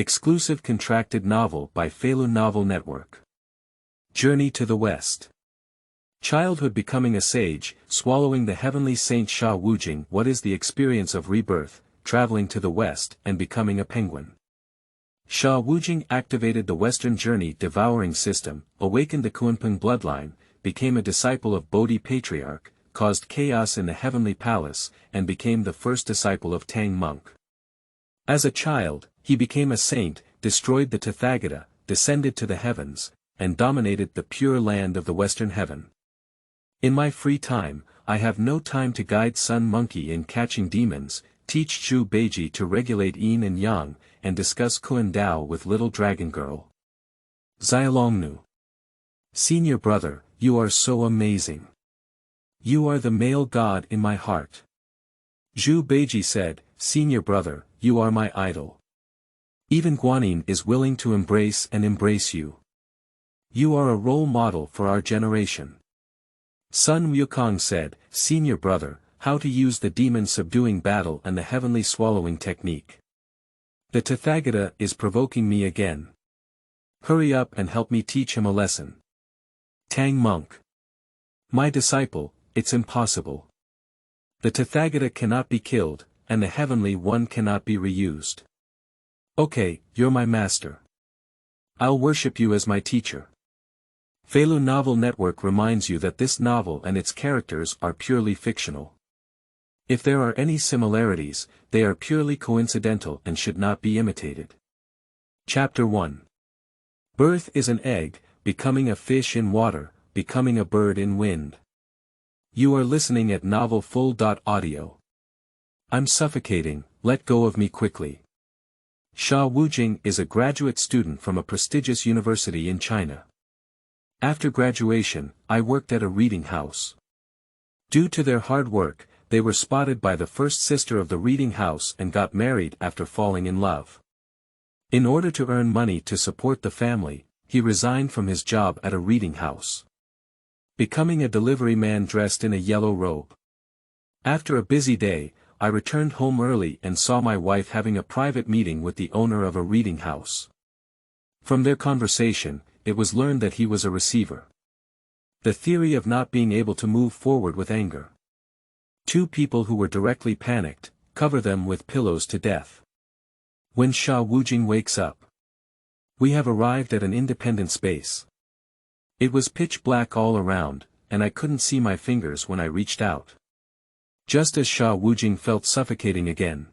Exclusive contracted novel by Feilu Novel Network. Journey to the West. Childhood becoming a sage, swallowing the Heavenly Saint Sha Wujing. What is the experience of rebirth, traveling to the West and becoming a penguin? Sha Wujing activated the Western Journey Devouring System, awakened the Kunpeng bloodline, became a disciple of Bodhi Patriarch, caused chaos in the Heavenly Palace, and became the first disciple of Tang Monk. As a child, he became a saint, destroyed the Tathagata, descended to the heavens, and dominated the pure land of the Western Heaven. In my free time, I have no time to guide Sun Monkey in catching demons, teach Zhu Bajie to regulate yin and yang, and discuss Kun Dao with Little Dragon Girl.Xiaolongnu. Senior brother, you are so amazing. You are the male god in my heart. Zhu Bajie said, Senior brother, you are my idol. Even Guanyin is willing to embrace you. You are a role model for our generation. Sun Wukong said, Senior brother, how to use the Demon Subduing Battle and the Heavenly Swallowing technique. The Tathagata is provoking me again. Hurry up and help me teach him a lesson. Tang Monk. My disciple, it's impossible. The Tathagata cannot be killed, and the Heavenly One cannot be reused. Okay, you're my master. I'll worship you as my teacher. Feilu Novel Network reminds you that this novel and its characters are purely fictional. If there are any similarities, they are purely coincidental and should not be imitated. Chapter 1. Birth is an egg, becoming a fish in water, becoming a bird in wind. You are listening at novelfull.audio. I'm suffocating, let go of me quickly. Sha Wujing is a graduate student from a prestigious university in China. After graduation, I worked at a reading house. Due to their hard work, they were spotted by the first sister of the reading house and got married after falling in love. In order to earn money to support the family, he resigned from his job at a reading house, becoming a delivery man dressed in a yellow robe. After a busy day, I returned home early and saw my wife having a private meeting with the owner of a reading house. From their conversation, it was learned that he was a receiver. The theory of not being able to move forward with anger. Two people who were directly panicked, cover them with pillows to death. When Sha Wujing wakes up. We have arrived at an independent space. It was pitch black all around, and I couldn't see my fingers when I reached out. Just as Sha Wujing felt suffocating again.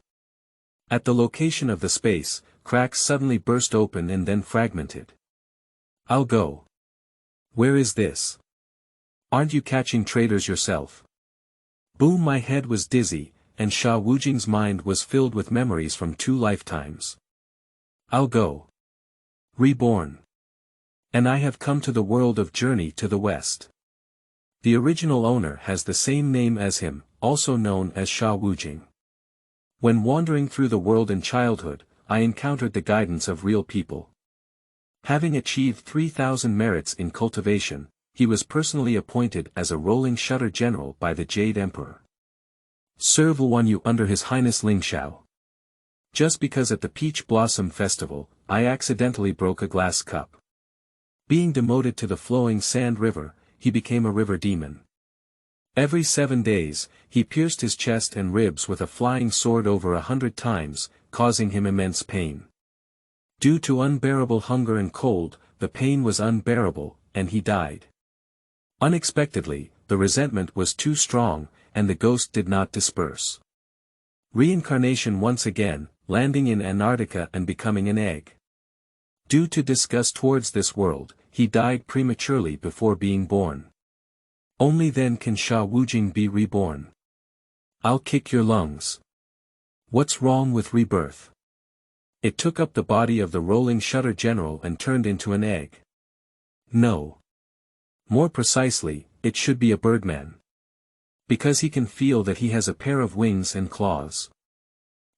At the location of the space, cracks suddenly burst open and then fragmented. I'll go. Where is this? Aren't you catching traitors yourself? Boom! My head was dizzy, and Sha Wujing's mind was filled with memories from 2 lifetimes. I'll go. Reborn. And I have come to the world of Journey to the West. The original owner has the same name as him, also known as Sha Wujing. When wandering through the world in childhood, I encountered the guidance of real people. Having achieved 3,000 merits in cultivation, he was personally appointed as a rolling shutter general by the Jade Emperor. Serve Guanyin under His Highness Ling Xiao. Just because at the Peach Blossom Festival, I accidentally broke a glass cup. Being demoted to the flowing sand river, he became a river demon. Every 7 days, he pierced his chest and ribs with a flying sword over 100 times, causing him immense pain. Due to unbearable hunger and cold, the pain was unbearable, and he died. Unexpectedly, the resentment was too strong, and the ghost did not disperse. Reincarnation once again, landing in Antarctica and becoming an egg. Due to disgust towards this world, he died prematurely before being born. Only then can Sha Wujing be reborn. I'll kick your lungs. What's wrong with rebirth? It took up the body of the rolling shutter general and turned into an egg. No. More precisely, it should be a birdman. Because he can feel that he has a pair of wings and claws.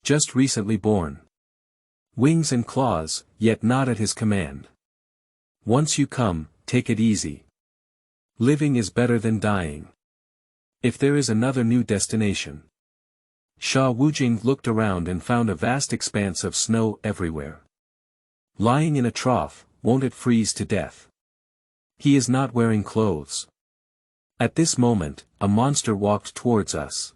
Just recently born. Wings and claws, yet not at his command. Once you come, take it easy. Living is better than dying. If there is another new destination. Sha Wujing looked around and found a vast expanse of snow everywhere. Lying in a trough, won't it freeze to death? He is not wearing clothes. At this moment, a monster walked towards us.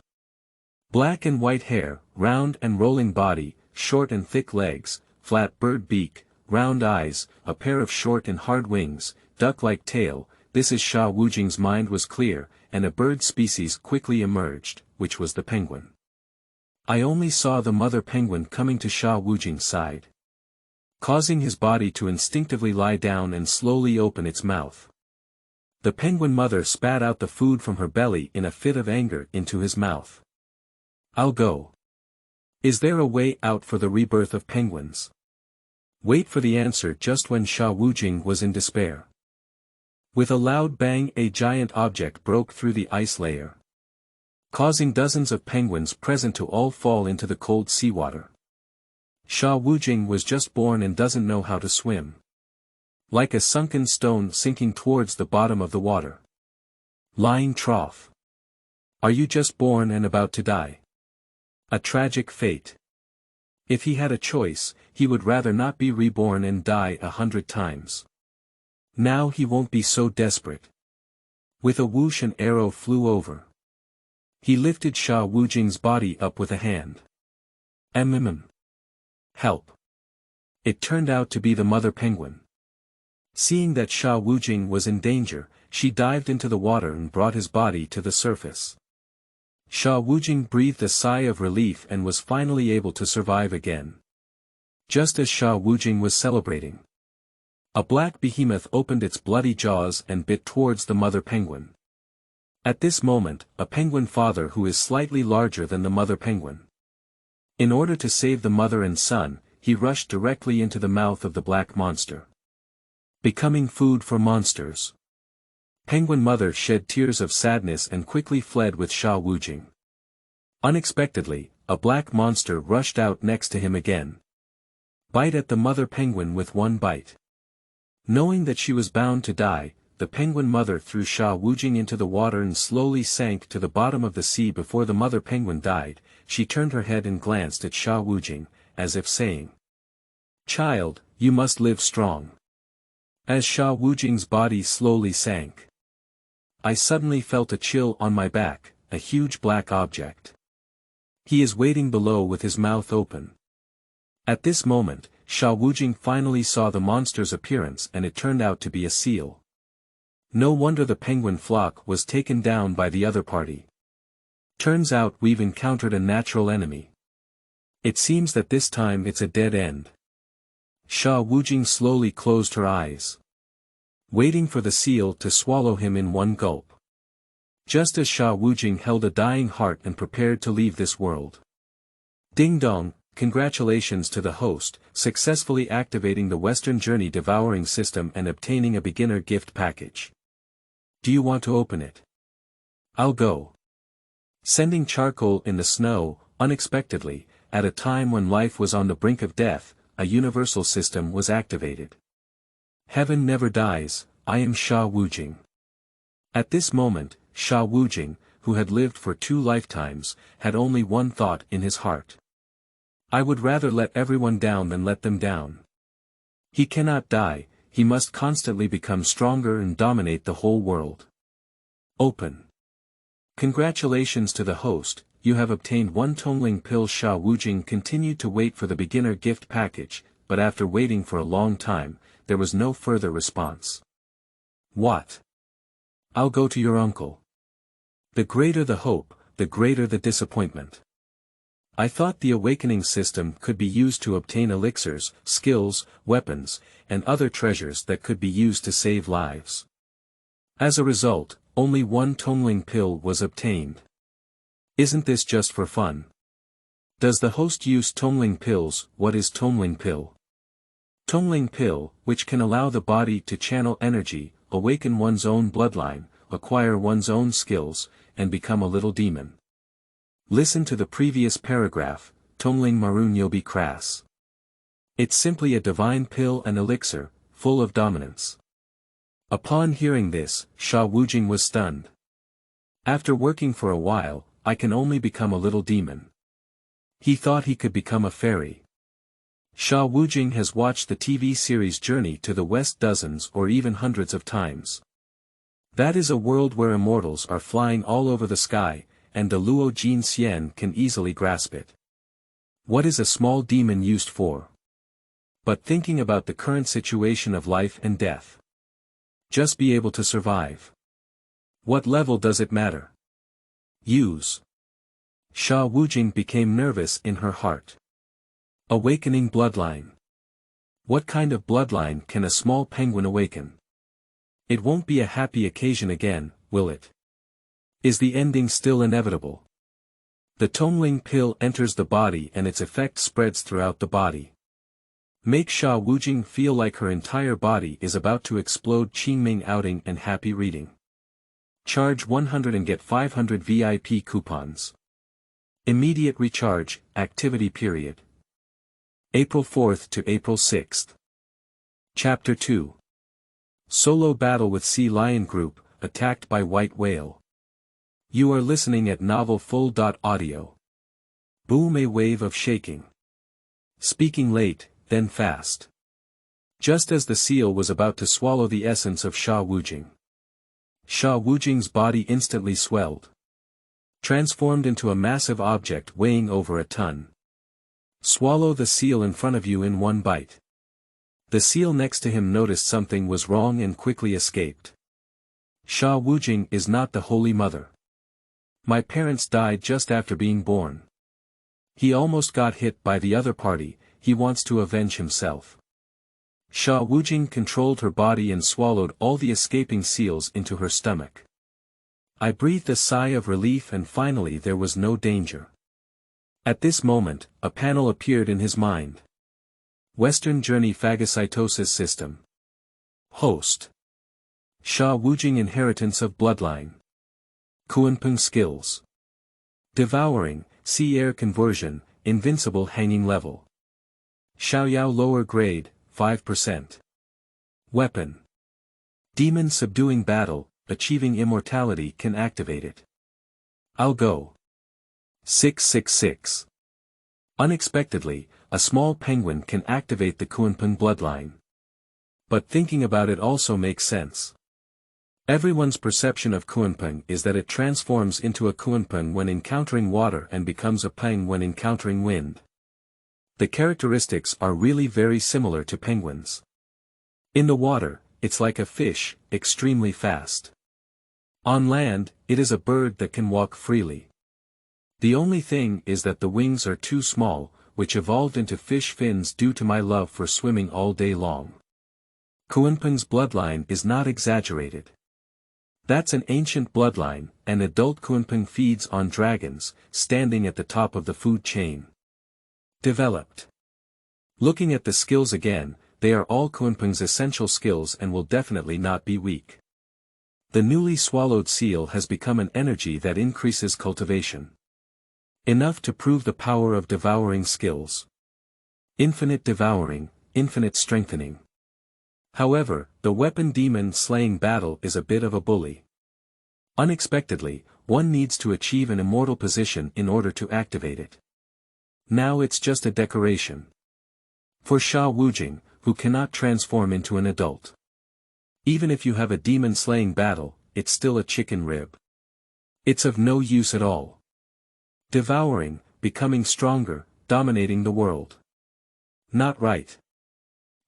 Black and white hair, round and rolling body, short and thick legs, flat bird beak, round eyes, a pair of short and hard wings, duck-like tail. This is Sha Wujing's mind was clear, and a bird species quickly emerged, which was the penguin. I only saw the mother penguin coming to Sha Wujing's side, causing his body to instinctively lie down and slowly open its mouth. The penguin mother spat out the food from her belly in a fit of anger into his mouth. I'll go. Is there a way out for the rebirth of penguins? Wait for the answer. Just when Sha Wujing was in despair, with a loud bang, a giant object broke through the ice layer, causing dozens of penguins present to all fall into the cold seawater. Sha Wujing was just born and doesn't know how to swim. Like a sunken stone sinking towards the bottom of the water. Lying trough. Are you just born and about to die? A tragic fate. If he had a choice, he would rather not be reborn and die 100 times. Now he won't be so desperate. With a whoosh, an arrow flew over. He lifted Sha Wujing's body up with a hand. Help. It turned out to be the mother penguin. Seeing that Sha Wujing was in danger, she dived into the water and brought his body to the surface. Sha Wujing breathed a sigh of relief and was finally able to survive again. Just as Sha Wujing was celebrating, a black behemoth opened its bloody jaws and bit towards the mother penguin. At this moment, a penguin father who is slightly larger than the mother penguin. In order to save the mother and son, he rushed directly into the mouth of the black monster, becoming food for monsters. Penguin mother shed tears of sadness and quickly fled with Sha Wujing. Unexpectedly, a black monster rushed out next to him again. Bite at the mother penguin with one bite. Knowing that she was bound to die, the penguin mother threw Sha Wujing into the water and slowly sank to the bottom of the sea. Before the mother penguin died, she turned her head and glanced at Sha Wujing, as if saying, "Child, you must live strong." As Sha Wujing's body slowly sank, I suddenly felt a chill on my back, a huge black object. He is waiting below with his mouth open. At this moment, Sha Wujing finally saw the monster's appearance, and it turned out to be a seal. No wonder the penguin flock was taken down by the other party. Turns out we've encountered a natural enemy. It seems that this time it's a dead end. Sha Wujing slowly closed her eyes, waiting for the seal to swallow him in one gulp. Just as Sha Wujing held a dying heart and prepared to leave this world. Ding dong, congratulations to the host, successfully activating the Western Journey Devouring System and obtaining a beginner gift package. Do you want to open it? I'll go. Sending charcoal in the snow, unexpectedly, at a time when life was on the brink of death, a universal system was activated. Heaven never dies, I am Sha Wujing. At this moment, Sha Wujing, who had lived for 2 lifetimes, had only one thought in his heart. I would rather let everyone down than let them down. He cannot die, he must constantly become stronger and dominate the whole world. Open. Congratulations to the host, you have obtained 1 Tongling pill. Sha Wujing continued to wait for the beginner gift package, but after waiting for a long time, there was no further response. What? I'll go to your uncle. The greater the hope, the greater the disappointment. I thought the awakening system could be used to obtain elixirs, skills, weapons, and other treasures that could be used to save lives. As a result, only 1 Tongling pill was obtained. Isn't this just for fun? Does the host use Tongling pills? What is Tongling pill? Tongling pill, which can allow the body to channel energy, awaken one's own bloodline, acquire one's own skills, and become a little demon. Listen to the previous paragraph, Tongling Marun Yobi Crass. It's simply a divine pill and elixir, full of dominance. Upon hearing this, Sha Wujing was stunned. After working for a while, I can only become a little demon. He thought he could become a fairy. Sha Wujing has watched the TV series Journey to the West dozens or even hundreds of times. That is a world where immortals are flying all over the sky, and the Luo Jin Xian can easily grasp it. What is a small demon used for? But thinking about the current situation of life and death. Just be able to survive. What level does it matter? Use. Sha Wujing became nervous in her heart. Awakening bloodline. What kind of bloodline can a small penguin awaken? It won't be a happy occasion again, will it? Is the ending still inevitable? The Tongling pill enters the body and its effect spreads throughout the body. Make Sha Wujing feel like her entire body is about to explode. Qingming outing and happy reading. Charge 100 and get 500 VIP coupons. Immediate recharge, activity period. April 4th to April 6th. Chapter 2. Solo battle with Sea Lion Group, attacked by White Whale. You are listening at Novel Full.audio. Boom, a wave of shaking. Speaking late, then fast. Just as the seal was about to swallow the essence of Sha Wujing. Sha Wujing's body instantly swelled. Transformed into a massive object weighing over a ton. Swallow the seal in front of you in one bite. The seal next to him noticed something was wrong and quickly escaped. Sha Wujing is not the Holy Mother. My parents died just after being born. He almost got hit by the other party, he wants to avenge himself. Sha Wujing controlled her body and swallowed all the escaping seals into her stomach. I breathed a sigh of relief and finally there was no danger. At this moment, a panel appeared in his mind. Western Journey Phagocytosis System. Host. Sha Wujing Inheritance of Bloodline. Kunpeng Skills. Devouring, Sea Air Conversion, Invincible Hanging Level. Xiaoyao Lower Grade, 5%. Weapon. Demon Subduing Battle, achieving immortality can activate it. I'll go. 666. Unexpectedly, a small penguin can activate the Kunpeng bloodline. But thinking about it also makes sense. Everyone's perception of Kunpeng is that it transforms into a Kunpeng when encountering water and becomes a Peng when encountering wind. The characteristics are really very similar to penguins. In the water, it's like a fish, extremely fast. On land, it is a bird that can walk freely. The only thing is that the wings are too small, which evolved into fish fins due to my love for swimming all day long. Kunpeng's bloodline is not exaggerated. That's an ancient bloodline, and adult Kunpeng feeds on dragons, standing at the top of the food chain. Developed. Looking at the skills again, they are all Kunpeng's essential skills and will definitely not be weak. The newly swallowed seal has become an energy that increases cultivation. Enough to prove the power of devouring skills. Infinite devouring, infinite strengthening. However, the weapon demon slaying battle is a bit of a bully. Unexpectedly, one needs to achieve an immortal position in order to activate it. Now it's just a decoration. For Sha Wujing, who cannot transform into an adult. Even if you have a demon slaying battle, it's still a chicken rib. It's of no use at all. Devouring, becoming stronger, dominating the world. Not right.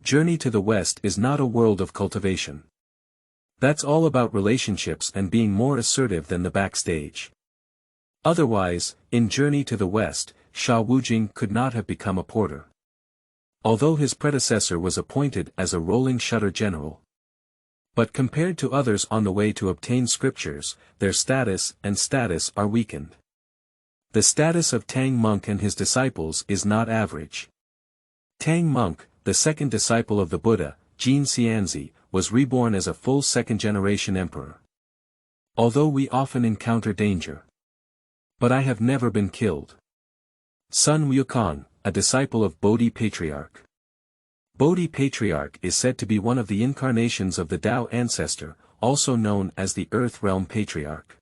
Journey to the West is not a world of cultivation. That's all about relationships and being more assertive than the backstage. Otherwise, in Journey to the West, Sha Wujing could not have become a porter. Although his predecessor was appointed as a rolling shutter general. But compared to others on the way to obtain scriptures, their status are weakened. The status of Tang Monk and his disciples is not average. Tang Monk, the second disciple of the Buddha, Jin Xianzi, was reborn as a full second-generation emperor. Although we often encounter danger. But I have never been killed. Son Wukong, a disciple of Bodhi Patriarch. Bodhi Patriarch is said to be one of the incarnations of the Tao ancestor, also known as the Earth Realm Patriarch.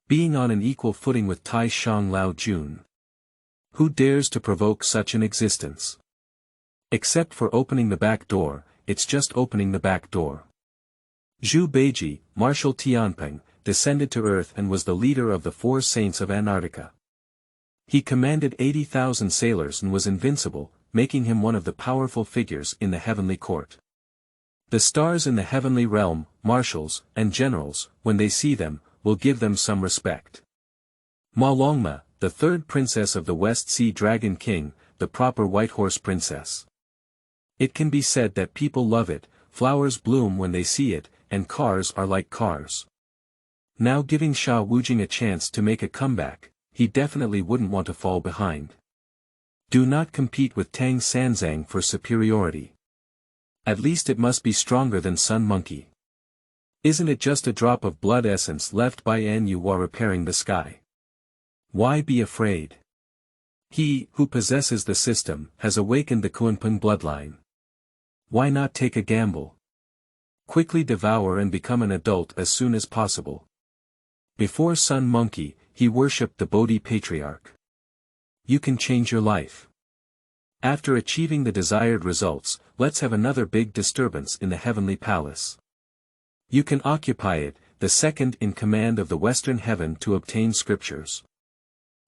Being on an equal footing with Tai Shang Lao Jun. Who dares to provoke such an existence? Except for opening the back door, it's just opening the back door. Zhu Bajie, Marshal Tianping, descended to earth and was the leader of the 4 saints of Antarctica. He commanded 80,000 sailors and was invincible, making him one of the powerful figures in the heavenly court. The stars in the heavenly realm, marshals, and generals, when they see them, will give them some respect. Malongma, the 3rd princess of the West Sea Dragon King, the proper White Horse Princess. It can be said that people love it, flowers bloom when they see it, and cars are like cars. Now giving Sha Wujing a chance to make a comeback, he definitely wouldn't want to fall behind. Do not compete with Tang Sanzang for superiority. At least it must be stronger than Sun Monkey. Isn't it just a drop of blood essence left by Nu while repairing the sky? Why be afraid? He, who possesses the system, has awakened the Kunpeng bloodline. Why not take a gamble? Quickly devour and become an adult as soon as possible. Before Sun Monkey, he worshipped the Bodhi Patriarch. You can change your life. After achieving the desired results, let's have another big disturbance in the heavenly palace. You can occupy it, the second in command of the Western Heaven to obtain scriptures.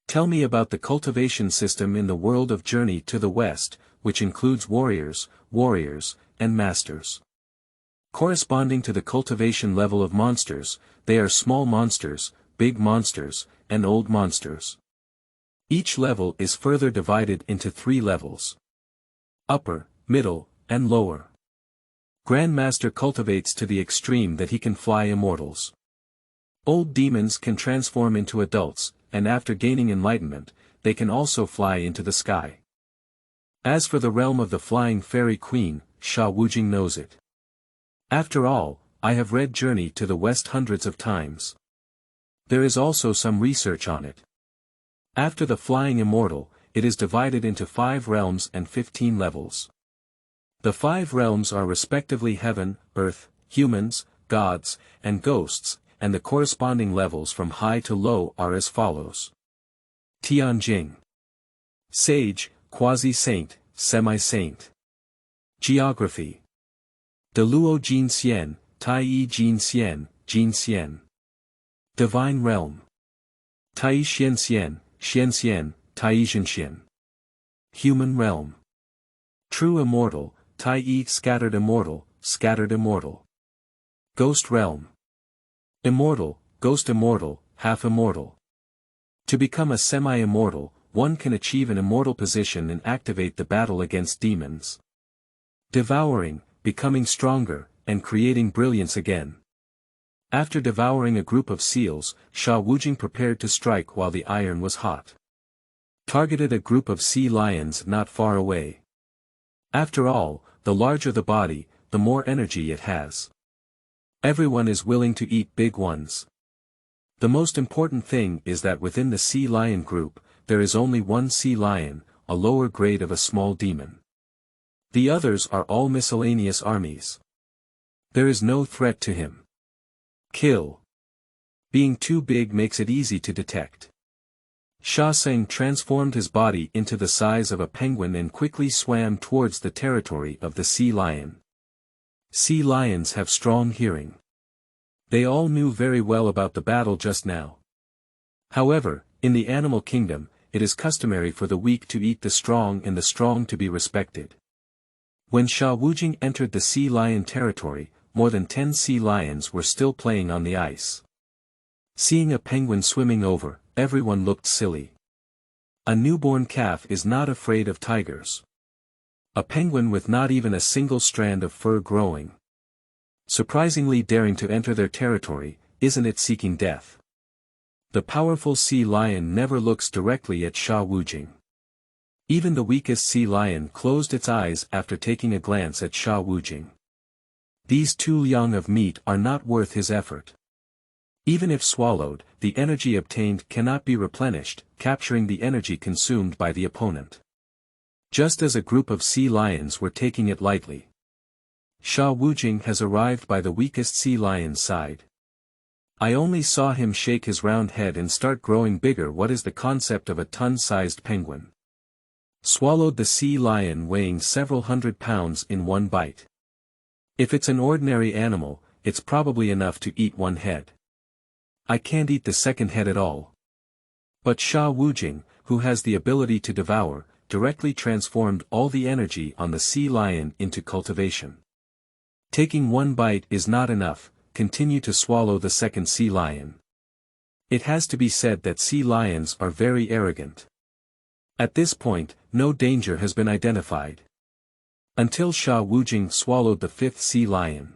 Tell me about the cultivation system in the world of Journey to the West, which includes warriors, and masters. Corresponding to the cultivation level of monsters, they are small monsters, big monsters, and old monsters. Each level is further divided into 3 levels. Upper, middle, and lower. Grandmaster cultivates to the extreme that he can fly immortals. Old demons can transform into adults, and after gaining enlightenment, they can also fly into the sky. As for the realm of the Flying Fairy Queen, Sha Wujing knows it. After all, I have read Journey to the West hundreds of times. There is also some research on it. After the Flying Immortal, it is divided into 5 realms and 15 levels. The 5 realms are respectively heaven, earth, humans, gods, and ghosts, and the corresponding levels from high to low are as follows. Tianjing. Sage, quasi-saint, semi-saint. Geography. Deluo Jin Xian, Tai Yi Jin Xian, Jin Xian. Divine Realm. Tai Xian Xian, Xian Xian, Tai Zhen Xian. Human Realm. True Immortal, Tai Yi Scattered Immortal, Scattered Immortal. Ghost Realm. Immortal, Ghost Immortal, Half Immortal. To become a semi-immortal, one can achieve an immortal position and activate the battle against demons. Devouring, becoming stronger, and creating brilliance again. After devouring a group of seals, Sha Wujing prepared to strike while the iron was hot. Targeted a group of sea lions not far away. After all, the larger the body, the more energy it has. Everyone is willing to eat big ones. The most important thing is that within the sea lion group, there is only one sea lion, a lower grade of a small demon. The others are all miscellaneous armies. There is no threat to him. Kill. Being too big makes it easy to detect. Sha Seng transformed his body into the size of a penguin and quickly swam towards the territory of the sea lion. Sea lions have strong hearing. They all knew very well about the battle just now. However, in the animal kingdom, it is customary for the weak to eat the strong and the strong to be respected. When Sha Wujing entered the sea lion territory, more than 10 sea lions were still playing on the ice. Seeing a penguin swimming over, everyone looked silly. A newborn calf is not afraid of tigers. A penguin with not even a single strand of fur growing. Surprisingly daring to enter their territory, isn't it seeking death? The powerful sea lion never looks directly at Sha Wujing. Even the weakest sea lion closed its eyes after taking a glance at Sha Wujing. These 2 young of meat are not worth his effort. Even if swallowed, the energy obtained cannot be replenished, capturing the energy consumed by the opponent. Just as a group of sea lions were taking it lightly. Sha Wujing has arrived by the weakest sea lion's side. I only saw him shake his round head and start growing bigger. What is the concept of a ton-sized penguin? Swallowed the sea lion weighing several hundred pounds in one bite. If it's an ordinary animal, it's probably enough to eat one head. I can't eat the second head at all. But Sha Wujing, who has the ability to devour, directly transformed all the energy on the sea lion into cultivation. Taking one bite is not enough, continue to swallow the second sea lion. It has to be said that sea lions are very arrogant. At this point, no danger has been identified. Until Sha Wujing swallowed the fifth sea lion.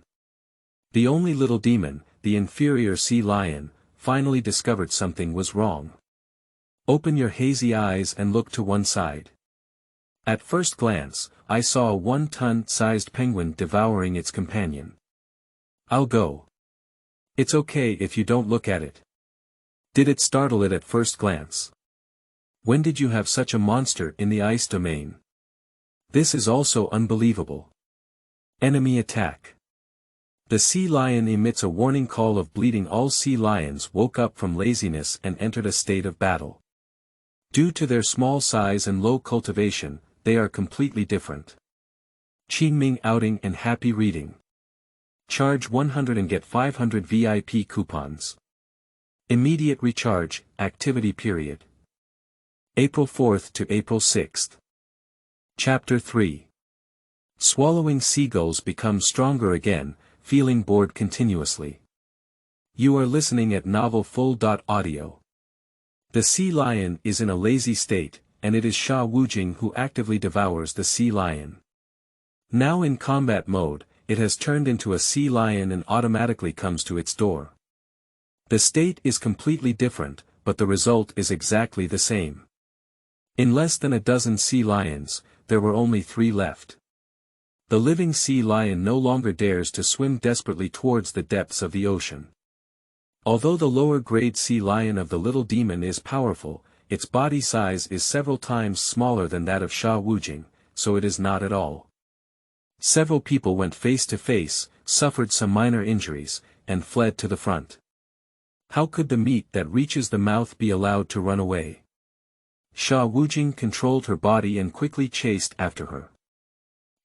The only little demon, the inferior sea lion, finally discovered something was wrong. Open your hazy eyes and look to one side. At first glance, I saw a 1-ton-sized penguin devouring its companion. I'll go. It's okay if you don't look at it. Did it startle it at first glance? When did you have such a monster in the ice domain? This is also unbelievable. Enemy attack. The sea lion emits a warning call of bleeding. All sea lions woke up from laziness and entered a state of battle. Due to their small size and low cultivation, they are completely different. Qingming outing and happy reading. Charge 100 and get 500 VIP coupons. Immediate recharge, activity period. April 4th to April 6th. Chapter 3. Swallowing seagulls become stronger again, feeling bored continuously. You are listening at Novel Full.audio. The sea lion is in a lazy state, and it is Sha Wujing who actively devours the sea lion. Now in combat mode, it has turned into a sea lion and automatically comes to its door. The state is completely different, but the result is exactly the same. In less than a dozen sea lions, there were only 3 left. The living sea lion no longer dares to swim desperately towards the depths of the ocean. Although the lower-grade sea lion of the little demon is powerful, its body size is several times smaller than that of Sha Wujing, so it is not at all. Several people went face to face, suffered some minor injuries, and fled to the front. How could the meat that reaches the mouth be allowed to run away? Sha Wujing controlled her body and quickly chased after her.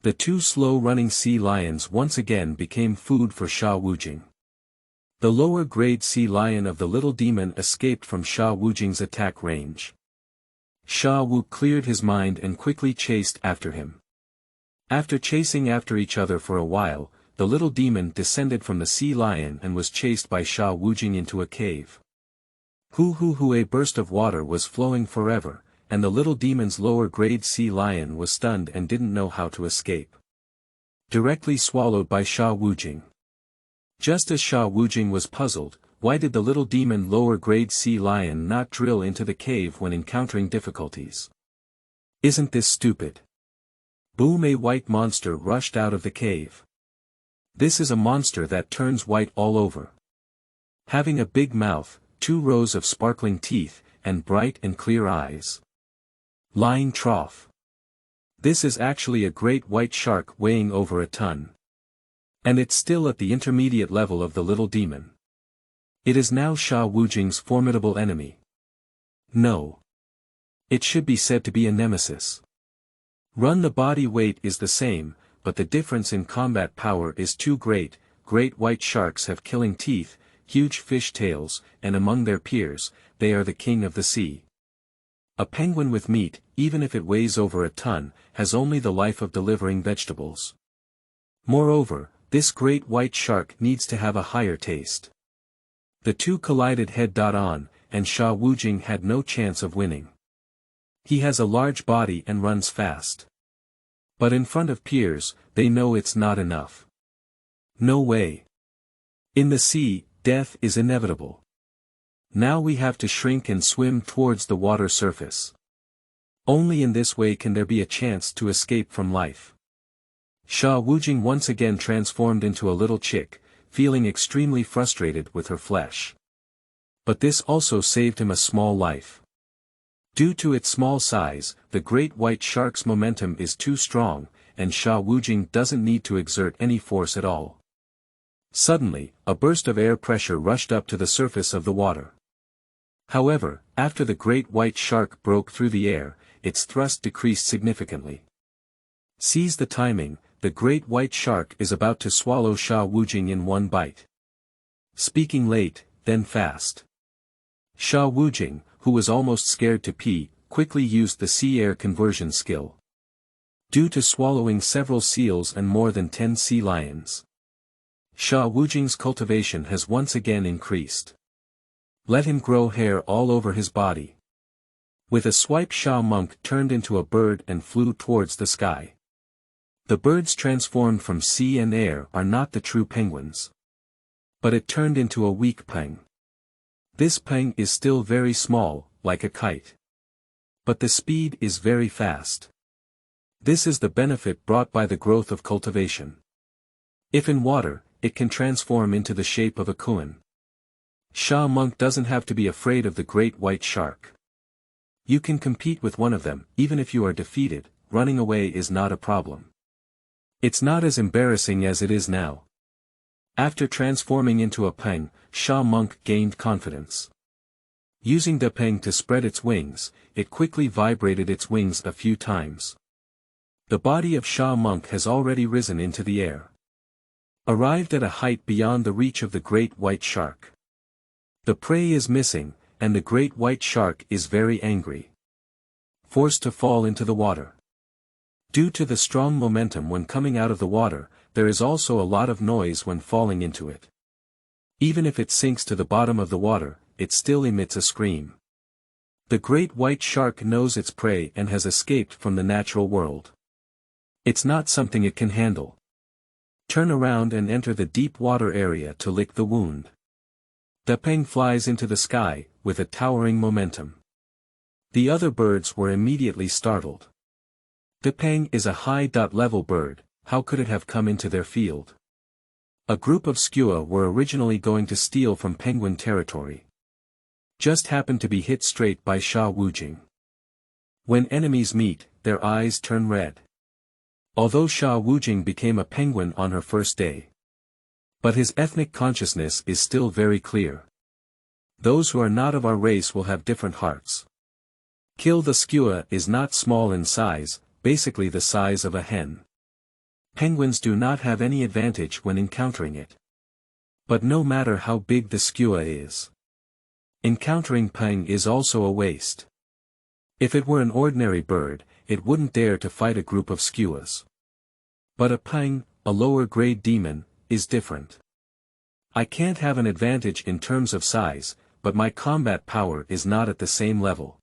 The 2 slow-running sea lions once again became food for Sha Wujing. The lower-grade sea lion of the little demon escaped from Sha Wujing's attack range. Sha Wu cleared his mind and quickly chased after him. After chasing after each other for a while, the little demon descended from the sea lion and was chased by Sha Wujing into a cave. A burst of water was flowing forever, and the little demon's lower-grade sea lion was stunned and didn't know how to escape. Directly swallowed by Sha Wujing. Just as Sha Wujing was puzzled, why did the little demon lower-grade sea lion not drill into the cave when encountering difficulties? Isn't this stupid? Boom! A white monster rushed out of the cave. This is a monster that turns white all over. Having a big mouth, 2 rows of sparkling teeth, and bright and clear eyes. Lying trough. This is actually a great white shark weighing over a ton. And it's still at the intermediate level of the little demon. It is now Sha Wujing's formidable enemy. No. It should be said to be a nemesis. The body weight is the same, but the difference in combat power is too great. Great white sharks have killing teeth, huge fish tails, and among their peers, they are the king of the sea. A penguin with meat, even if it weighs over a ton, has only the life of delivering vegetables. Moreover, this great white shark needs to have a higher taste. The 2 collided head-on, and Sha Wujing had no chance of winning. He has a large body and runs fast. But in front of peers, they know it's not enough. No way. In the sea, death is inevitable. Now we have to shrink and swim towards the water surface. Only in this way can there be a chance to escape from life. Sha Wujing once again transformed into a little chick, feeling extremely frustrated with her flesh. But this also saved him a small life. Due to its small size, the great white shark's momentum is too strong, and Sha Wujing doesn't need to exert any force at all. Suddenly, a burst of air pressure rushed up to the surface of the water. However, after the great white shark broke through the air, its thrust decreased significantly. Seize the timing, the great white shark is about to swallow Sha Wujing in one bite. Speaking late, then fast. Sha Wujing, who was almost scared to pee, quickly used the sea-air conversion skill. Due to swallowing several seals and more than 10 sea lions, Sha Wujing's cultivation has once again increased. Let him grow hair all over his body. With a swipe, Sha Monk turned into a bird and flew towards the sky. The birds transformed from sea and air are not the true penguins. But it turned into a weak peng. This peng is still very small, like a kite. But the speed is very fast. This is the benefit brought by the growth of cultivation. If in water, it can transform into the shape of a kun. Sha Monk doesn't have to be afraid of the great white shark. You can compete with one of them, even if you are defeated, running away is not a problem. It's not as embarrassing as it is now. After transforming into a peng, Sha Monk gained confidence. Using the peng to spread its wings, it quickly vibrated its wings a few times. The body of Sha Monk has already risen into the air. Arrived at a height beyond the reach of the great white shark. The prey is missing, and the great white shark is very angry. Forced to fall into the water. Due to the strong momentum when coming out of the water, there is also a lot of noise when falling into it. Even if it sinks to the bottom of the water, it still emits a scream. The great white shark knows its prey and has escaped from the natural world. It's not something it can handle. Turn around and enter the deep water area to lick the wound. The peng flies into the sky, with a towering momentum. The other birds were immediately startled. The peng is a high-level bird, how could it have come into their field? A group of skua were originally going to steal from penguin territory. Just happened to be hit straight by Sha Wujing. When enemies meet, their eyes turn red. Although Sha Wujing became a penguin on her first day. But his ethnic consciousness is still very clear. Those who are not of our race will have different hearts. Kill the skua is not small in size, basically the size of a hen. Penguins do not have any advantage when encountering it. But no matter how big the skua is, encountering peng is also a waste. If it were an ordinary bird, it wouldn't dare to fight a group of skuas. But a peng, a lower-grade demon, is different. I can't have an advantage in terms of size, but my combat power is not at the same level.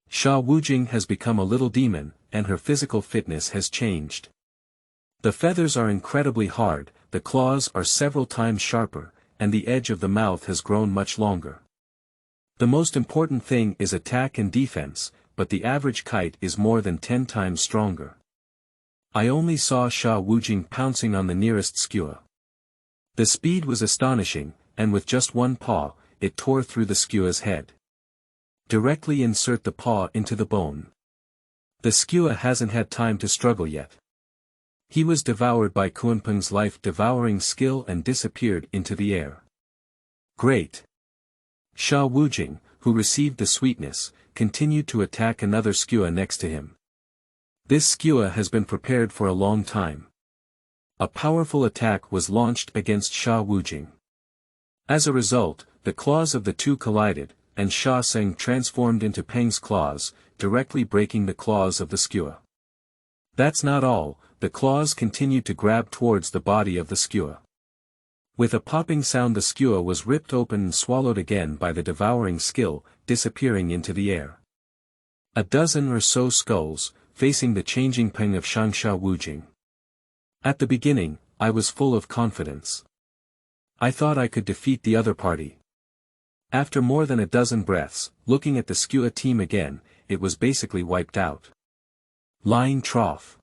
Sha Wujing has become a little demon, and her physical fitness has changed. The feathers are incredibly hard, the claws are several times sharper, and the edge of the mouth has grown much longer. The most important thing is attack and defense, but the average kite is more than 10 times stronger. I only saw Sha Wujing pouncing on the nearest skua. The speed was astonishing, and with just one paw, it tore through the skua's head. Directly insert the paw into the bone. The skua hasn't had time to struggle yet. He was devoured by Kunpeng's life-devouring skill and disappeared into the air. Great! Sha Wujing, who received the sweetness, continued to attack another skua next to him. This skua has been prepared for a long time. A powerful attack was launched against Sha Wujing. As a result, the claws of the two collided, and Sha Seng transformed into Peng's claws, directly breaking the claws of the skua. That's not all, the claws continued to grab towards the body of the skua. With a popping sound, the skua was ripped open and swallowed again by the devouring skill, disappearing into the air. A dozen or so skulls, facing the changing peng of Sha Wujing. At the beginning, I was full of confidence. I thought I could defeat the other party. After more than a dozen breaths, looking at the skua team again, it was basically wiped out. Lying trough.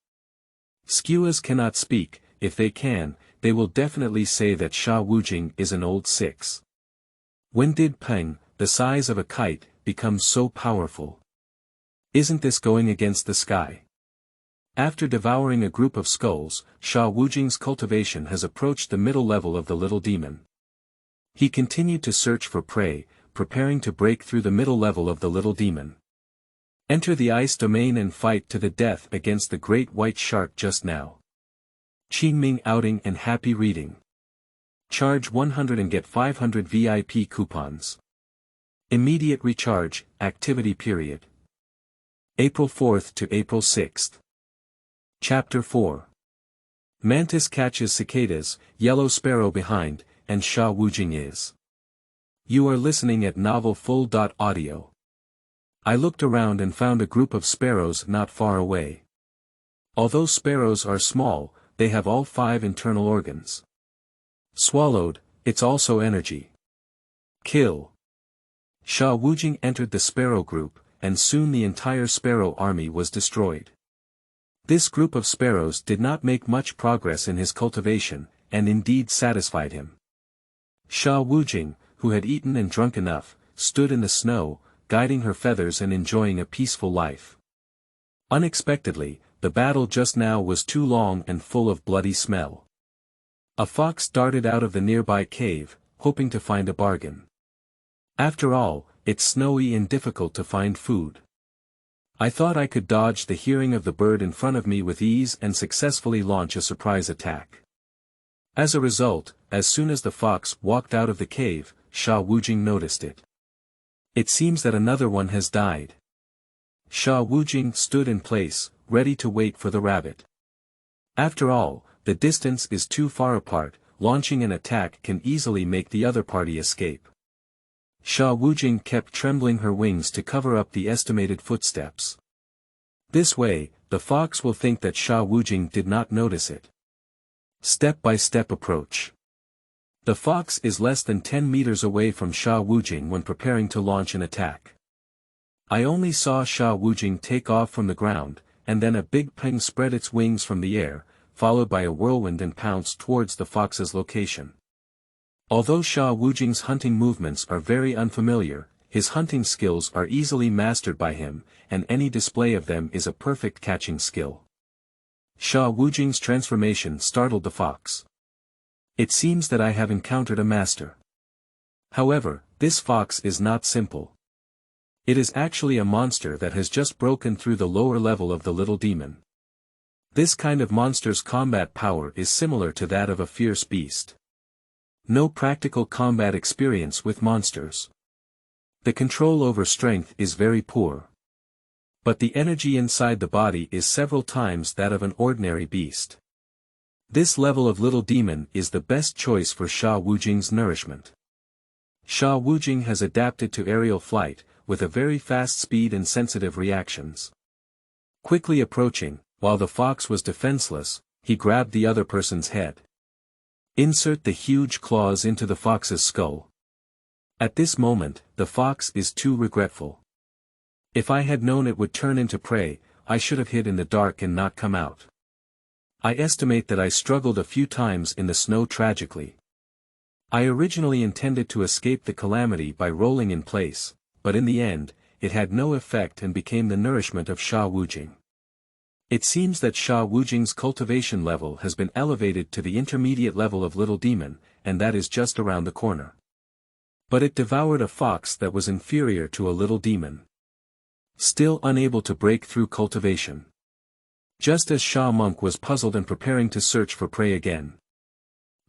Skuas cannot speak, if they can, they will definitely say that Sha Wujing is an old six. When did peng, the size of a kite, become so powerful? Isn't this going against the sky? After devouring a group of skulls, Sha Wujing's cultivation has approached the middle level of the little demon. He continued to search for prey, preparing to break through the middle level of the little demon. Enter the ice domain and fight to the death against the great white shark just now. Qingming outing and happy reading. Charge 100 and get 500 VIP coupons. Immediate recharge, activity period. April 4th to April 6th. Chapter 4. Mantis catches cicadas, yellow sparrow behind, and Sha Wujing is. You are listening at Novel Full.audio. I looked around and found a group of sparrows not far away. Although sparrows are small, they have all 5 internal organs. Swallowed, it's also energy. Kill. Sha Wujing entered the sparrow group, and soon the entire sparrow army was destroyed. This group of sparrows did not make much progress in his cultivation, and indeed satisfied him. Sha Wujing, who had eaten and drunk enough, stood in the snow, guiding her feathers and enjoying a peaceful life. Unexpectedly, the battle just now was too long and full of bloody smell. A fox darted out of the nearby cave, hoping to find a bargain. After all, it's snowy and difficult to find food. I thought I could dodge the hearing of the bird in front of me with ease and successfully launch a surprise attack. As a result, as soon as the fox walked out of the cave, Sha Wujing noticed it. It seems that another one has died. Sha Wujing stood in place, ready to wait for the rabbit. After all, the distance is too far apart, launching an attack can easily make the other party escape. Sha Wujing kept trembling her wings to cover up the estimated footsteps. This way, the fox will think that Sha Wujing did not notice it. Step-by-step approach. The fox is less than 10 meters away from Sha Wujing when preparing to launch an attack. I only saw Sha Wujing take off from the ground, and then a big peng spread its wings from the air, followed by a whirlwind and pounced towards the fox's location. Although Sha Wujing's hunting movements are very unfamiliar, his hunting skills are easily mastered by him, and any display of them is a perfect catching skill. Sha Wujing's transformation startled the fox. It seems that I have encountered a master. However, this fox is not simple. It is actually a monster that has just broken through the lower level of the little demon. This kind of monster's combat power is similar to that of a fierce beast. No practical combat experience with monsters. The control over strength is very poor. But the energy inside the body is several times that of an ordinary beast. This level of little demon is the best choice for Sha Wujing's nourishment. Sha Wujing has adapted to aerial flight, with a very fast speed and sensitive reactions. Quickly approaching, while the fox was defenseless, he grabbed the other person's head. Insert the huge claws into the fox's skull. At this moment, the fox is too regretful. If I had known it would turn into prey, I should have hid in the dark and not come out. I estimate that I struggled a few times in the snow tragically. I originally intended to escape the calamity by rolling in place, but in the end, it had no effect and became the nourishment of Sha Wujing. It seems that Sha Wujing's cultivation level has been elevated to the intermediate level of Little Demon, and that is just around the corner. But it devoured a fox that was inferior to a Little Demon. Still unable to break through cultivation. Just as Sha Monk was puzzled and preparing to search for prey again.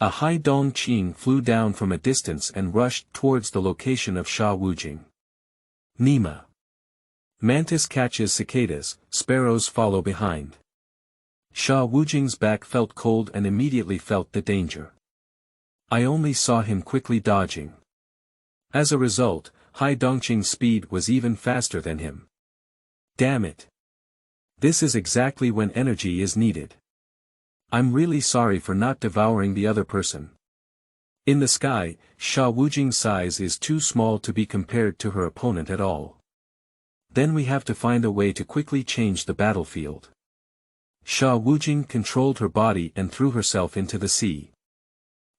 A Hai Dong Qing flew down from a distance and rushed towards the location of Sha Wujing. Nima. Mantis catches cicadas, sparrows follow behind. Sha Wujing's back felt cold and immediately felt the danger. I only saw him quickly dodging. As a result, Hai Dongqing's speed was even faster than him. Damn it. This is exactly when energy is needed. I'm really sorry for not devouring the other person. In the sky, Sha Wujing's size is too small to be compared to her opponent at all. Then we have to find a way to quickly change the battlefield. Sha Wujing controlled her body and threw herself into the sea.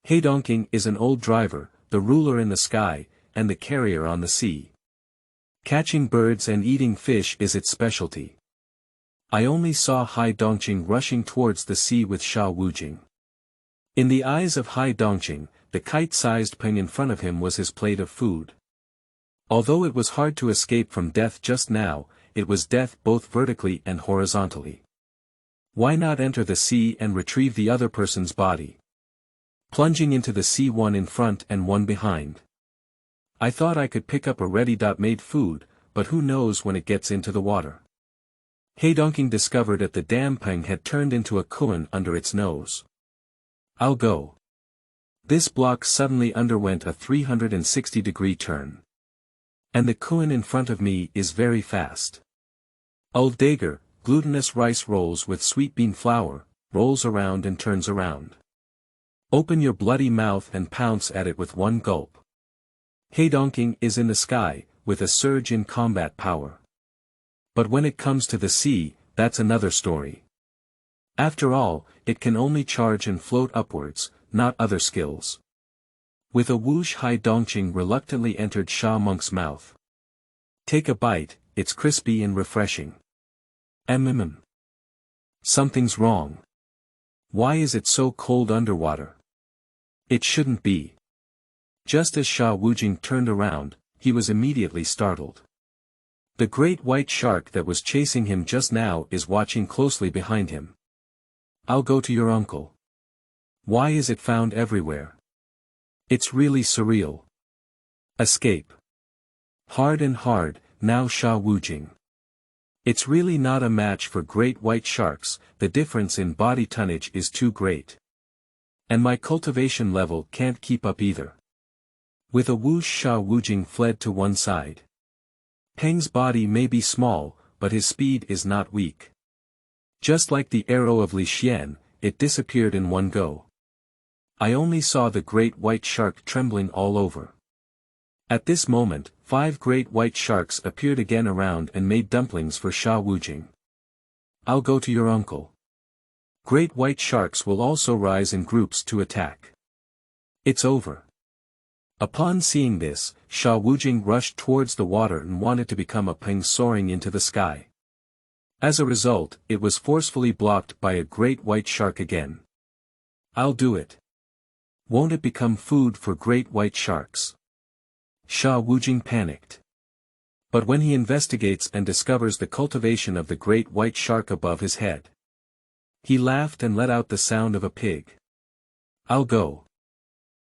Hai Dongqing is an old driver, the ruler in the sky, and the carrier on the sea. Catching birds and eating fish is its specialty. I only saw Hai Dongqing rushing towards the sea with Sha Wujing. In the eyes of Hai Dongqing, the kite-sized peng in front of him was his plate of food. Although it was hard to escape from death just now, it was death both vertically and horizontally. Why not enter the sea and retrieve the other person's body? Plunging into the sea, one in front and one behind. I thought I could pick up a ready-made food, but who knows when it gets into the water. Heidongking discovered that the Kunpeng had turned into a Kun under its nose. I'll go. This block suddenly underwent a 360-degree turn. And the Kun in front of me is very fast. Old Dager, glutinous rice rolls with sweet bean flour, rolls around and turns around. Open your bloody mouth and pounce at it with one gulp. Heidongking is in the sky, with a surge in combat power. But when it comes to the sea, that's another story. After all, it can only charge and float upwards, not other skills. With a whoosh, Heidongking reluctantly entered Sha Monk's mouth. Take a bite, it's crispy and refreshing. Something's wrong. Why is it so cold underwater? It shouldn't be. Just as Sha Wujing turned around, he was immediately startled. The great white shark that was chasing him just now is watching closely behind him. I'll go to your uncle. Why is it found everywhere? It's really surreal. Escape. Hard and hard, now Sha Wujing. It's really not a match for great white sharks, the difference in body tonnage is too great. And my cultivation level can't keep up either. With a whoosh, Sha Wujing fled to one side. Peng's body may be small, but his speed is not weak. Just like the arrow of Li Xian, it disappeared in one go. I only saw the great white shark trembling all over. At this moment, 5 great white sharks appeared again around and made dumplings for Sha Wujing. I'll go to your uncle. Great white sharks will also rise in groups to attack. It's over. Upon seeing this, Sha Wujing rushed towards the water and wanted to become a peng soaring into the sky. As a result, it was forcefully blocked by a great white shark again. I'll do it. Won't it become food for great white sharks? Sha Wujing panicked. But when he investigates and discovers the cultivation of the great white shark above his head, he laughed and let out the sound of a pig. I'll go.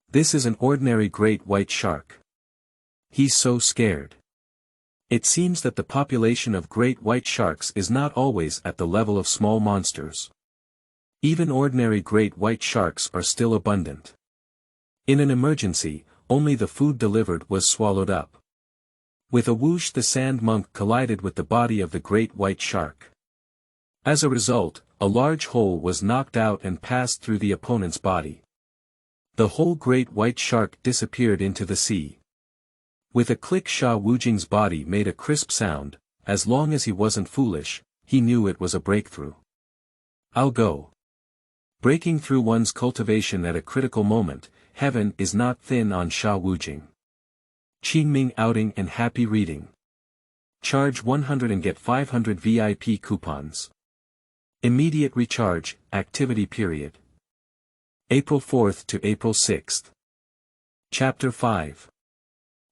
This is an ordinary great white shark. He's so scared. It seems that the population of great white sharks is not always at the level of small monsters. Even ordinary great white sharks are still abundant. In an emergency, only the food delivered was swallowed up. With a whoosh, the sand monk collided with the body of the great white shark. As a result, a large hole was knocked out and passed through the opponent's body. The whole great white shark disappeared into the sea. With a click, Sha Wujing's body made a crisp sound. As long as he wasn't foolish, he knew it was a breakthrough. I'll go. Breaking through one's cultivation at a critical moment, heaven is not thin on Sha Wujing. Qingming outing and happy reading. Charge 100 and get 500 VIP coupons. Immediate recharge, activity period. April 4th to April 6th. Chapter 5.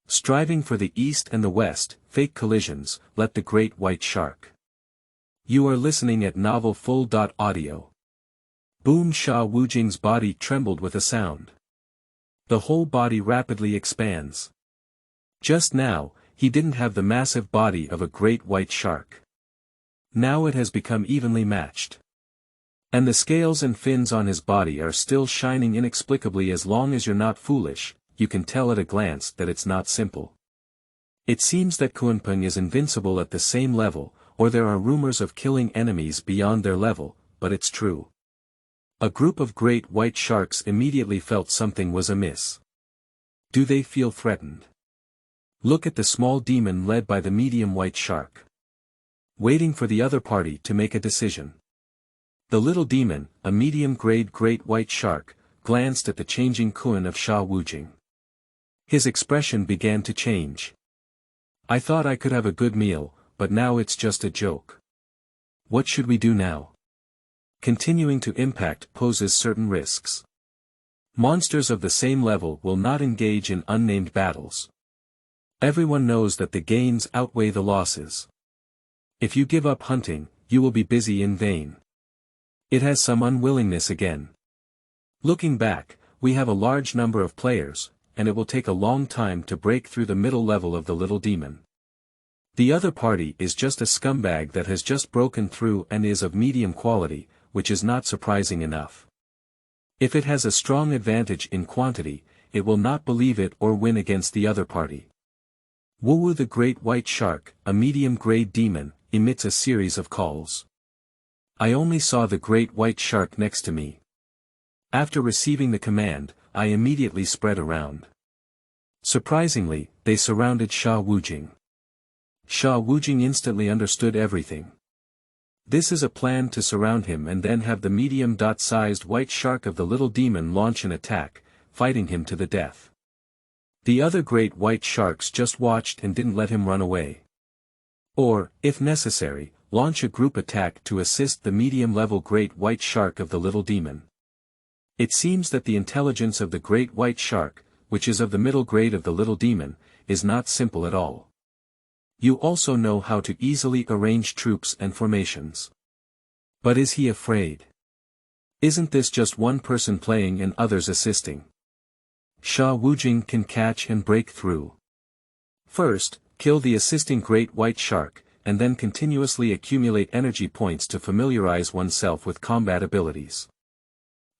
Striving for the East and the West, fake collisions, let the great white shark. You are listening at Novel Full. Audio. Boom! Sha Wujing's body trembled with a sound. The whole body rapidly expands. Just now, he didn't have the massive body of a great white shark. Now it has become evenly matched. And the scales and fins on his body are still shining inexplicably. As long as you're not foolish, you can tell at a glance that it's not simple. It seems that Kunpeng is invincible at the same level, or there are rumors of killing enemies beyond their level, but it's true. A group of great white sharks immediately felt something was amiss. Do they feel threatened? Look at the small demon led by the medium white shark. Waiting for the other party to make a decision. The little demon, a medium-grade great white shark, glanced at the changing Kun of Sha Wujing. His expression began to change. I thought I could have a good meal, but now it's just a joke. What should we do now? Continuing to impact poses certain risks. Monsters of the same level will not engage in unnamed battles. Everyone knows that the gains outweigh the losses. If you give up hunting, you will be busy in vain. It has some unwillingness again. Looking back, we have a large number of players, and it will take a long time to break through the middle level of the little demon. The other party is just a scumbag that has just broken through and is of medium quality, which is not surprising enough. If it has a strong advantage in quantity, it will not believe it or win against the other party. Wu the Great White Shark, a medium-grade demon, emits a series of calls. I only saw the Great White Shark next to me. After receiving the command, I immediately spread around. Surprisingly, they surrounded Sha Wujing. Sha Wujing instantly understood everything. This is a plan to surround him and then have the medium-sized white shark of the little demon launch an attack, fighting him to the death. The other great white sharks just watched and didn't let him run away. Or, if necessary, launch a group attack to assist the medium-level great white shark of the little demon. It seems that the intelligence of the great white shark, which is of the middle grade of the little demon, is not simple at all. You also know how to easily arrange troops and formations. But is he afraid? Isn't this just one person playing and others assisting? Sha Wujing can catch and break through. First, kill the assisting great white shark, and then continuously accumulate energy points to familiarize oneself with combat abilities.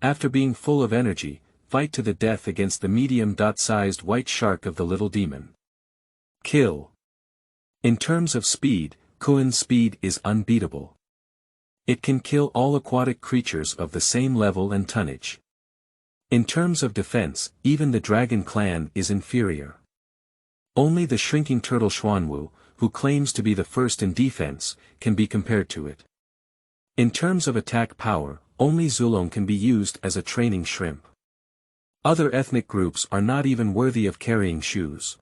After being full of energy, fight to the death against the medium-sized white shark of the little demon. Kill. In terms of speed, Kun's speed is unbeatable. It can kill all aquatic creatures of the same level and tonnage. In terms of defense, even the dragon clan is inferior. Only the shrinking turtle Xuanwu, who claims to be the first in defense, can be compared to it. In terms of attack power, only Zulong can be used as a training shrimp. Other ethnic groups are not even worthy of carrying shoes.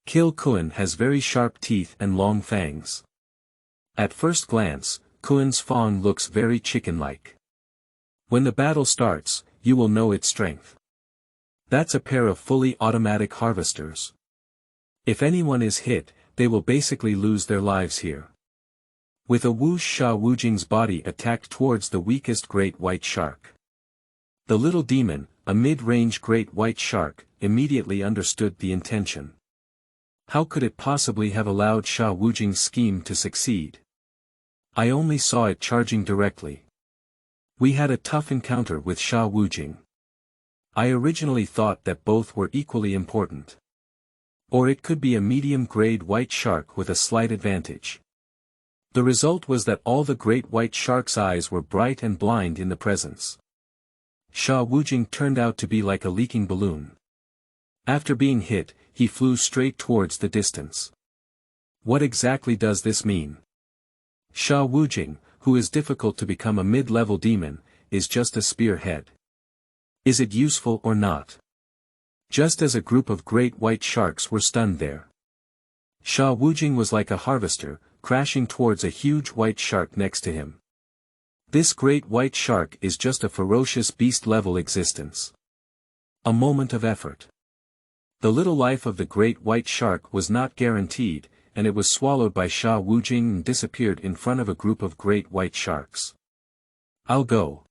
Kill Kun has very sharp teeth and long fangs. At first glance, Kun's fang looks very chicken-like. When the battle starts, you will know its strength. That's a pair of fully automatic harvesters. If anyone is hit, they will basically lose their lives here. With a whoosh, Sha Wujing's body attacked towards the weakest great white shark. The little demon, a mid-range great white shark, immediately understood the intention. How could it possibly have allowed Sha Wujing's scheme to succeed? I only saw it charging directly. We had a tough encounter with Sha Wujing. I originally thought that both were equally important. Or it could be a medium-grade white shark with a slight advantage. The result was that all the great white shark's eyes were bright and blind in the presence. Sha Wujing turned out to be like a leaking balloon. After being hit, he flew straight towards the distance. What exactly does this mean? Sha Wujing, who is difficult to become a mid-level demon, is just a spearhead. Is it useful or not? Just as a group of great white sharks were stunned there. Sha Wujing was like a harvester, crashing towards a huge white shark next to him. This great white shark is just a ferocious beast-level existence. A moment of effort. The little life of the great white shark was not guaranteed, and it was swallowed by Sha Wujing and disappeared in front of a group of great white sharks. I'll go.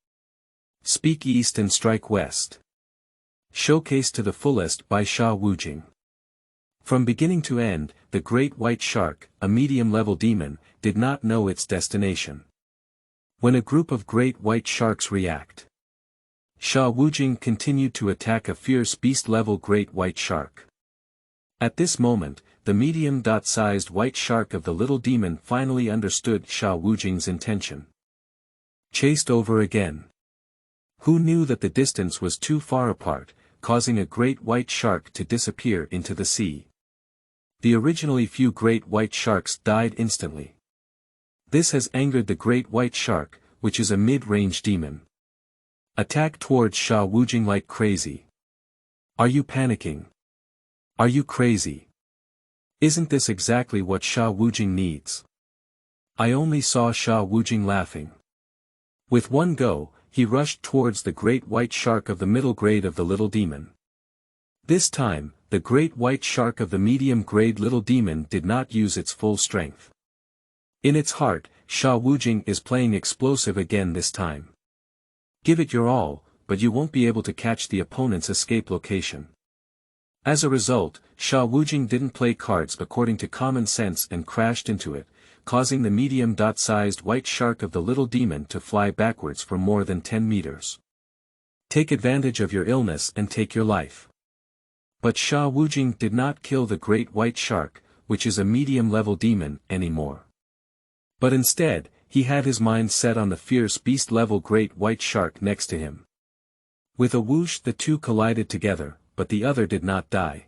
Speak east and strike west. Showcase to the fullest by Sha Wujing. From beginning to end, the great white shark, a medium-level demon, did not know its destination. When a group of great white sharks react, Sha Wujing continued to attack a fierce beast-level great white shark. At this moment, the medium-sized white shark of the little demon finally understood Sha Wujing's intention. Chased over again. Who knew that the distance was too far apart, causing a great white shark to disappear into the sea. The originally few great white sharks died instantly. This has angered the great white shark, which is a mid-range demon. Attack towards Sha Wujing like crazy. Are you panicking? Are you crazy? Isn't this exactly what Sha Wujing needs? I only saw Sha Wujing laughing. With one go, he rushed towards the great white shark of the middle grade of the little demon. This time, the great white shark of the medium grade little demon did not use its full strength. In its heart, Sha Wujing is playing explosive again this time. Give it your all, but you won't be able to catch the opponent's escape location. As a result, Sha Wujing didn't play cards according to common sense and crashed into it, causing the medium-sized white shark of the little demon to fly backwards for more than 10 meters. Take advantage of your illness and take your life. But Sha Wujing did not kill the great white shark, which is a medium-level demon, anymore. But instead, he had his mind set on the fierce beast-level great white shark next to him. With a whoosh the two collided together, but the other did not die.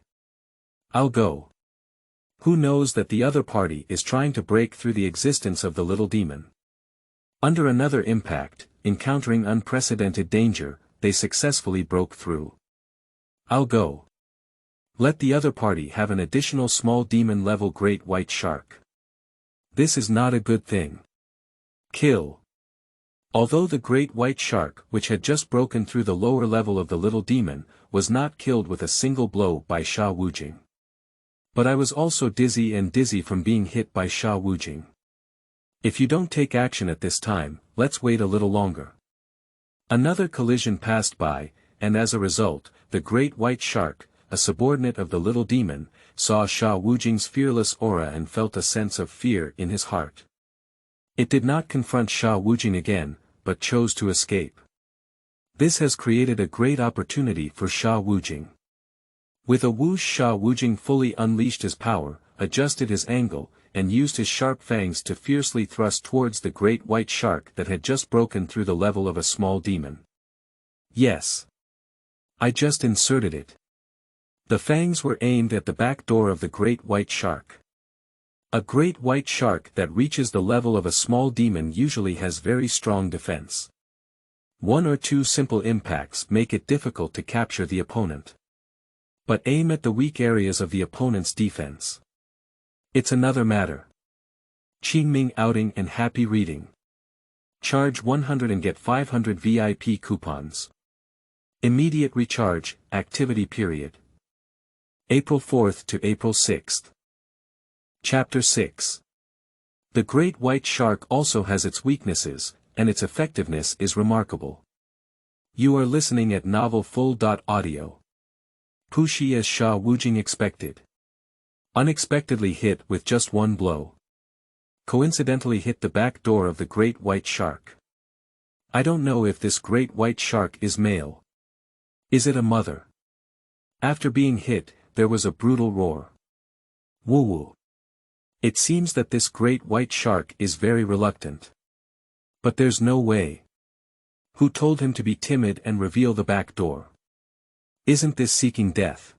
I'll go. Who knows that the other party is trying to break through the existence of the little demon? Under another impact, encountering unprecedented danger, they successfully broke through. I'll go. Let the other party have an additional small demon-level great white shark. This is not a good thing. Kill. Although the great white shark, which had just broken through the lower level of the little demon, was not killed with a single blow by Sha Wujing. But I was also dizzy from being hit by Sha Wujing. If you don't take action at this time, let's wait a little longer. Another collision passed by, and as a result, the great white shark, a subordinate of the little demon, saw Sha Wujing's fearless aura and felt a sense of fear in his heart. It did not confront Sha Wujing again, but chose to escape. This has created a great opportunity for Sha Wujing. With a whoosh, Sha Wujing fully unleashed his power, adjusted his angle, and used his sharp fangs to fiercely thrust towards the great white shark that had just broken through the level of a small demon. Yes. I just inserted it. The fangs were aimed at the back door of the great white shark. A great white shark that reaches the level of a small demon usually has very strong defense. One or two simple impacts make it difficult to capture the opponent. But aim at the weak areas of the opponent's defense. It's another matter. Qingming outing and happy reading. Charge 100 and get 500 VIP coupons. Immediate recharge, activity period. April 4th to April 6th. Chapter 6. The great white shark also has its weaknesses, and its effectiveness is remarkable. You are listening at novelfull.audio. Pushi as Sha Wujing expected. Unexpectedly hit with just one blow. Coincidentally hit the back door of the great white shark. I don't know if this great white shark is male. Is it a mother? After being hit, there was a brutal roar. Woo-woo. It seems that this great white shark is very reluctant. But there's no way. Who told him to be timid and reveal the back door? Isn't this seeking death?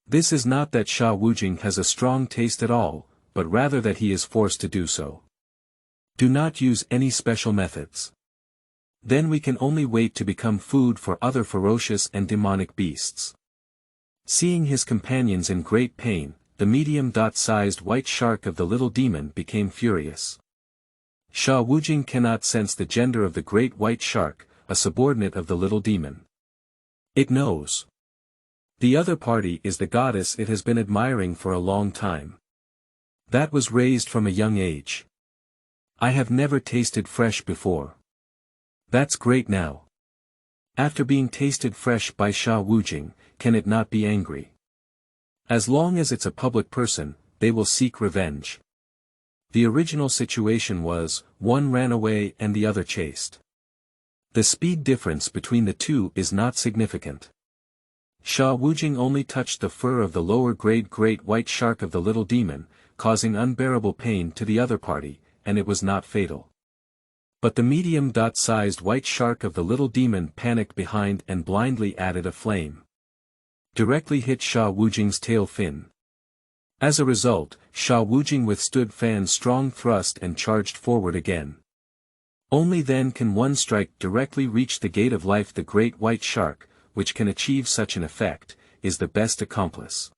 This is not that Sha Wujing has a strong taste at all, but rather that he is forced to do so. Do not use any special methods. Then we can only wait to become food for other ferocious and demonic beasts. Seeing his companions in great pain, the medium-sized white shark of the little demon became furious. Sha Wujing cannot sense the gender of the great white shark, a subordinate of the little demon. It knows. The other party is the goddess it has been admiring for a long time. That was raised from a young age. I have never tasted fresh before. That's great now. After being tasted fresh by Sha Wujing, can it not be angry? As long as it's a public person, they will seek revenge. The original situation was, one ran away and the other chased. The speed difference between the two is not significant. Sha Wujing only touched the fur of the lower-grade great white shark of the little demon, causing unbearable pain to the other party, and it was not fatal. But the medium-sized white shark of the little demon panicked behind and blindly added a flame. Directly hit Sha Wujing's tail fin. As a result, Sha Wujing withstood Fan's strong thrust and charged forward again. Only then can one strike directly reach the gate of life. The great white shark, which can achieve such an effect, is the best accomplice.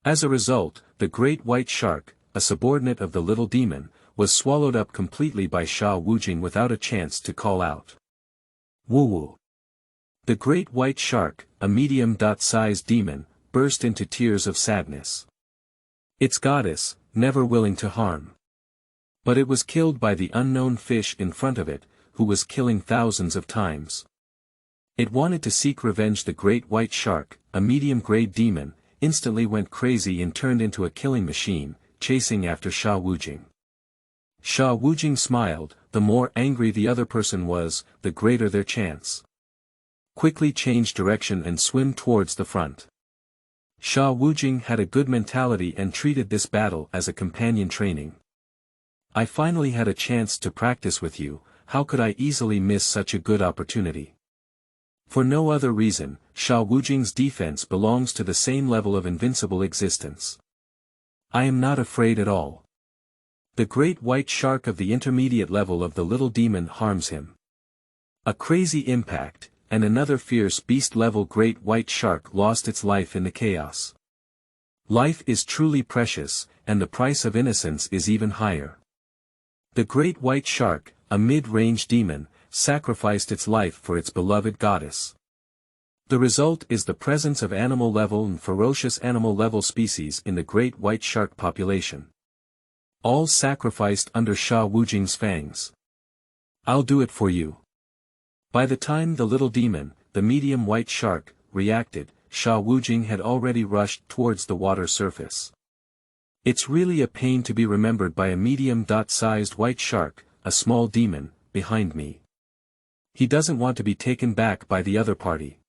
As a result, the great white shark, a subordinate of the little demon, was swallowed up completely by Sha Wujing without a chance to call out. Woo-woo. The great white shark, a medium-sized demon, burst into tears of sadness. Its goddess, never willing to harm. But it was killed by the unknown fish in front of it, who was killing thousands of times. It wanted to seek revenge. The great white shark, a medium-grade demon, instantly went crazy and turned into a killing machine, chasing after Sha Wujing. Sha Wujing smiled. The more angry the other person was, the greater their chance. Quickly change direction and swim towards the front. Sha Wujing had a good mentality and treated this battle as a companion training. I finally had a chance to practice with you. How could I easily miss such a good opportunity? For no other reason, Sha Wujing's defense belongs to the same level of invincible existence. I am not afraid at all. The great white shark of the intermediate level of the little demon harms him. A crazy impact, and another fierce beast-level great white shark lost its life in the chaos. Life is truly precious, and the price of innocence is even higher. The great white shark, a mid-range demon, sacrificed its life for its beloved goddess. The result is the presence of animal-level and ferocious animal-level species in the great white shark population. All sacrificed under Sha Wujing's fangs. I'll do it for you. By the time the little demon, the medium white shark, reacted, Sha Wujing had already rushed towards the water surface. It's really a pain to be remembered by a medium-sized white shark, a small demon, behind me. He doesn't want to be taken back by the other party.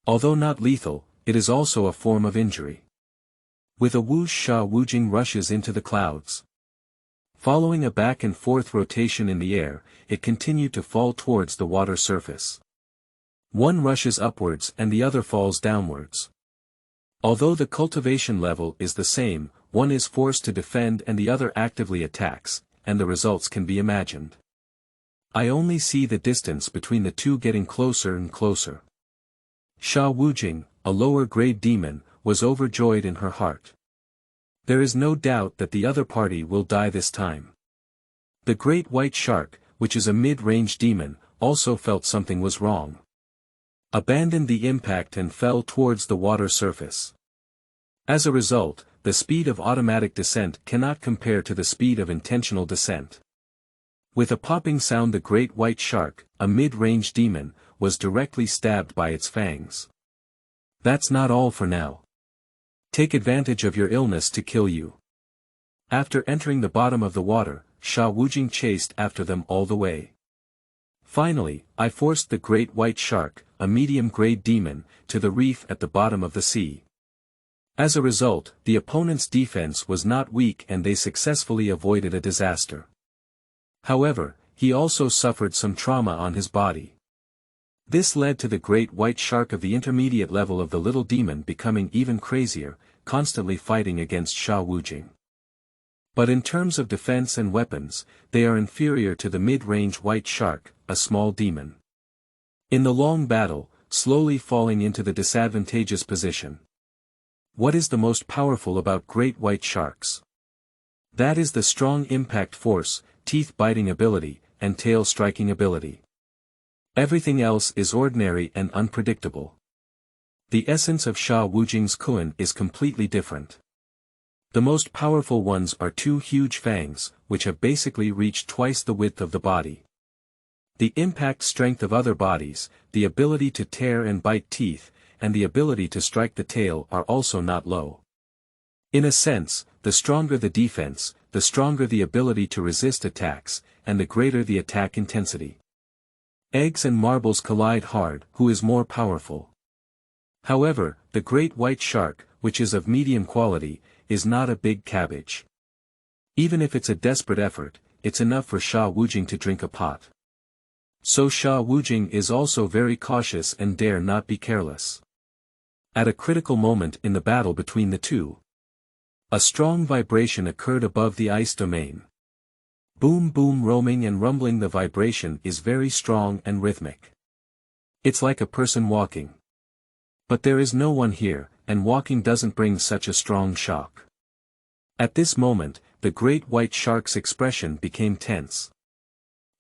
Although not lethal, it is also a form of injury. With a whoosh, Sha Wujing rushes into the clouds. Following a back-and-forth rotation in the air, it continued to fall towards the water surface. One rushes upwards and the other falls downwards. Although the cultivation level is the same, one is forced to defend and the other actively attacks, and the results can be imagined. I only see the distance between the two getting closer and closer. Sha Wujing, a lower-grade demon, was overjoyed in her heart. There is no doubt that the other party will die this time. The great white shark, which is a mid-range demon, also felt something was wrong. Abandoned the impact and fell towards the water surface. As a result, the speed of automatic descent cannot compare to the speed of intentional descent. With a popping sound, the great white shark, a mid-range demon, was directly stabbed by its fangs. That's not all for now. Take advantage of your illness to kill you. After entering the bottom of the water, Sha Wujing chased after them all the way. Finally, I forced the great white shark, a medium-grade demon, to the reef at the bottom of the sea. As a result, the opponent's defense was not weak and they successfully avoided a disaster. However, he also suffered some trauma on his body. This led to the great white shark of the intermediate level of the little demon becoming even crazier, constantly fighting against Sha Wujing. But in terms of defense and weapons, they are inferior to the mid-range white shark, a small demon. In the long battle, slowly falling into the disadvantageous position. What is the most powerful about great white sharks? That is the strong impact force, teeth-biting ability, and tail-striking ability. Everything else is ordinary and unpredictable. The essence of Sha Wujing's Kun is completely different. The most powerful ones are two huge fangs, which have basically reached twice the width of the body. The impact strength of other bodies, the ability to tear and bite teeth, and the ability to strike the tail are also not low. In a sense, the stronger the defense, the stronger the ability to resist attacks, and the greater the attack intensity. Eggs and marbles collide hard, who is more powerful? However, the great white shark, which is of medium quality, is not a big cabbage. Even if it's a desperate effort, it's enough for Sha Wujing to drink a pot. So Sha Wujing is also very cautious and dare not be careless. At a critical moment in the battle between the two, a strong vibration occurred above the ice domain. Boom boom, roaming and rumbling. The vibration is very strong and rhythmic. It's like a person walking. But there is no one here, and walking doesn't bring such a strong shock. At this moment, the great white shark's expression became tense.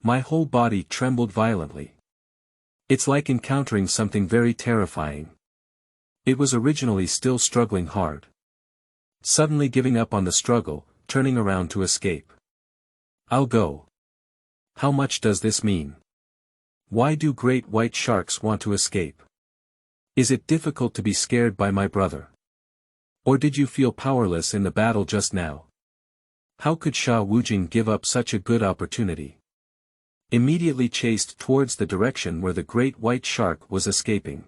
My whole body trembled violently. It's like encountering something very terrifying. It was originally still struggling hard. Suddenly giving up on the struggle, turning around to escape. I'll go. How much does this mean? Why do great white sharks want to escape? Is it difficult to be scared by my brother? Or did you feel powerless in the battle just now? How could Sha Wujing give up such a good opportunity? Immediately chased towards the direction where the great white shark was escaping.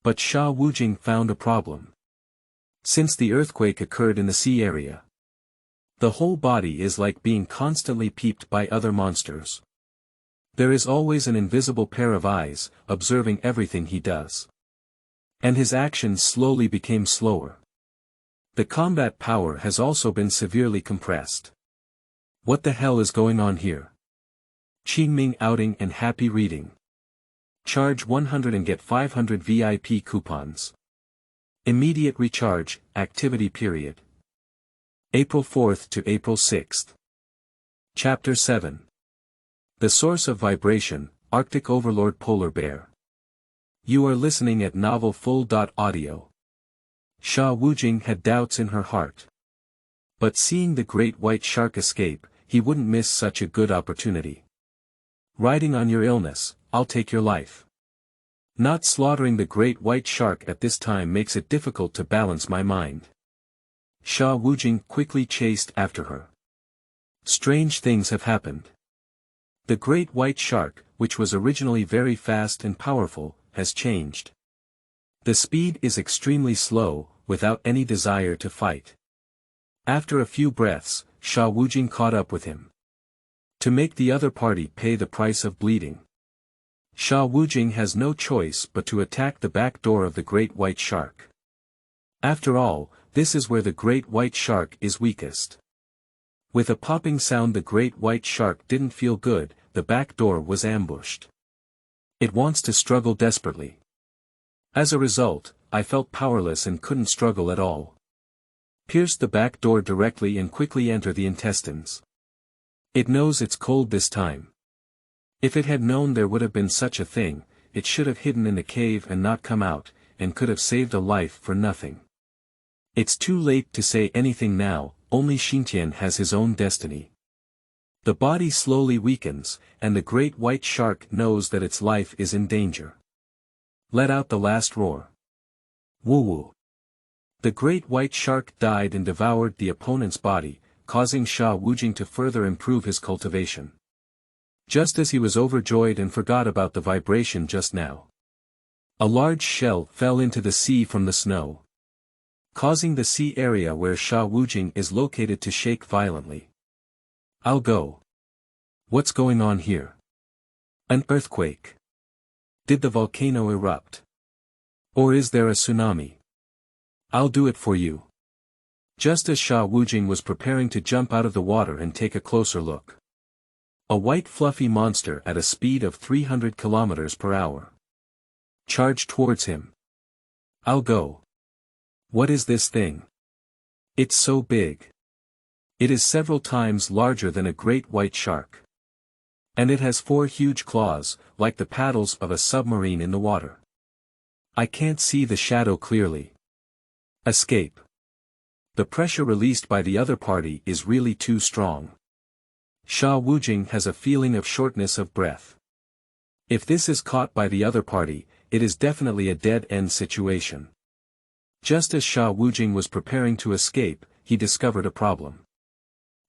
But Sha Wujing found a problem. Since the earthquake occurred in the sea area, the whole body is like being constantly peeped by other monsters. There is always an invisible pair of eyes, observing everything he does. And his actions slowly became slower. The combat power has also been severely compressed. What the hell is going on here? Qingming outing and happy reading. Charge 100 and get 500 VIP coupons. Immediate recharge, activity period. April 4th to April 6th. Chapter 7. The Source of Vibration, Arctic Overlord Polar Bear. You are listening at Novel Full.audio. Sha Wujing had doubts in her heart. But seeing the great white shark escape, he wouldn't miss such a good opportunity. Riding on your illness, I'll take your life. Not slaughtering the great white shark at this time makes it difficult to balance my mind. Sha Wujing quickly chased after her. Strange things have happened. The great white shark, which was originally very fast and powerful, has changed. The speed is extremely slow, without any desire to fight. After a few breaths, Sha Wujing caught up with him. To make the other party pay the price of bleeding. Sha Wujing has no choice but to attack the back door of the great white shark. After all, this is where the great white shark is weakest. With a popping sound, the great white shark didn't feel good, the back door was ambushed. It wants to struggle desperately. As a result, I felt powerless and couldn't struggle at all. Pierce the back door directly and quickly enter the intestines. It knows it's cold this time. If it had known there would have been such a thing, it should have hidden in the cave and not come out, and could have saved a life for nothing. It's too late to say anything now, only Xintian has his own destiny. The body slowly weakens, and the great white shark knows that its life is in danger. Let out the last roar. Woo-woo. The great white shark died and devoured the opponent's body, causing Sha Wujing to further improve his cultivation. Just as he was overjoyed and forgot about the vibration just now. A large shell fell into the sea from the snow, causing the sea area where Sha Wujing is located to shake violently. I'll go. What's going on here? An earthquake? Did the volcano erupt? Or is there a tsunami? I'll do it for you. Just as Sha Wujing was preparing to jump out of the water and take a closer look. A white fluffy monster at a speed of 300 kilometers per hour. Charged towards him. I'll go. What is this thing? It's so big. It is several times larger than a great white shark. And it has 4 huge claws, like the paddles of a submarine in the water. I can't see the shadow clearly. Escape. The pressure released by the other party is really too strong. Sha Wujing has a feeling of shortness of breath. If this is caught by the other party, it is definitely a dead-end situation. Just as Sha Wujing was preparing to escape, he discovered a problem.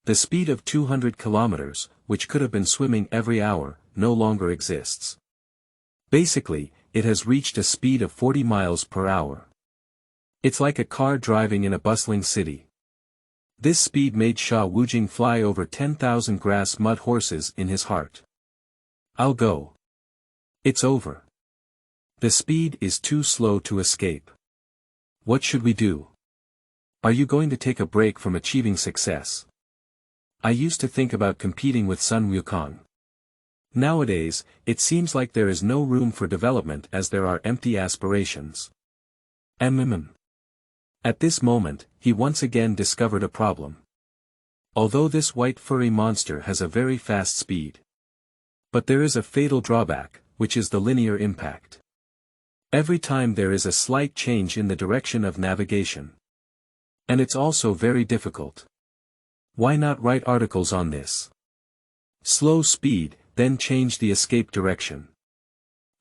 The speed of 200 kilometers, which could have been swimming every hour, no longer exists. Basically, it has reached a speed of 40 miles per hour. It's like a car driving in a bustling city. This speed made Sha Wujing fly over 10,000 grass mud horses in his heart. I'll go. It's over. The speed is too slow to escape. What should we do? Are you going to take a break from achieving success? I used to think about competing with Sun Wukong. Nowadays, it seems like there is no room for development as there are empty aspirations. At this moment, he once again discovered a problem. Although this white furry monster has a very fast speed. But there is a fatal drawback, which is the linear impact. Every time there is a slight change in the direction of navigation. And it's also very difficult. Why not write articles on this? Slow speed, then change the escape direction.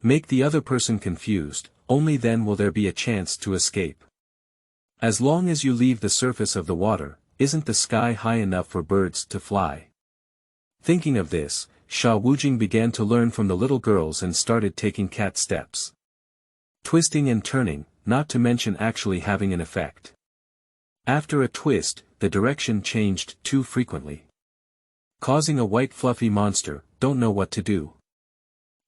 Make the other person confused, only then will there be a chance to escape. As long as you leave the surface of the water, isn't the sky high enough for birds to fly? Thinking of this, Sha Wujing began to learn from the little girls and started taking cat steps. Twisting and turning, not to mention actually having an effect. After a twist, the direction changed too frequently, causing a white fluffy monster, don't know what to do.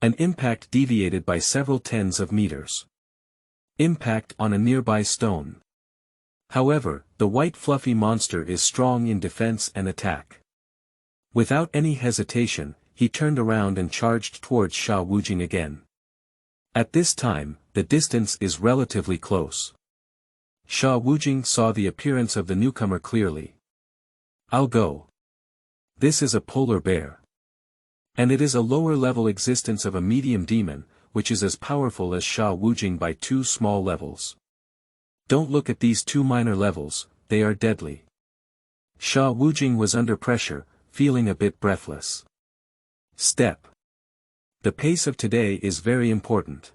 An impact deviated by several tens of meters. Impact on a nearby stone. However, the white fluffy monster is strong in defense and attack. Without any hesitation, he turned around and charged towards Sha Wujing again. At this time, the distance is relatively close. Sha Wujing saw the appearance of the newcomer clearly. I'll go. This is a polar bear. And it is a lower-level existence of a medium demon, which is as powerful as Sha Wujing by 2 small levels. Don't look at these 2 minor levels, they are deadly. Sha Wujing was under pressure, feeling a bit breathless. Step. The pace of today is very important.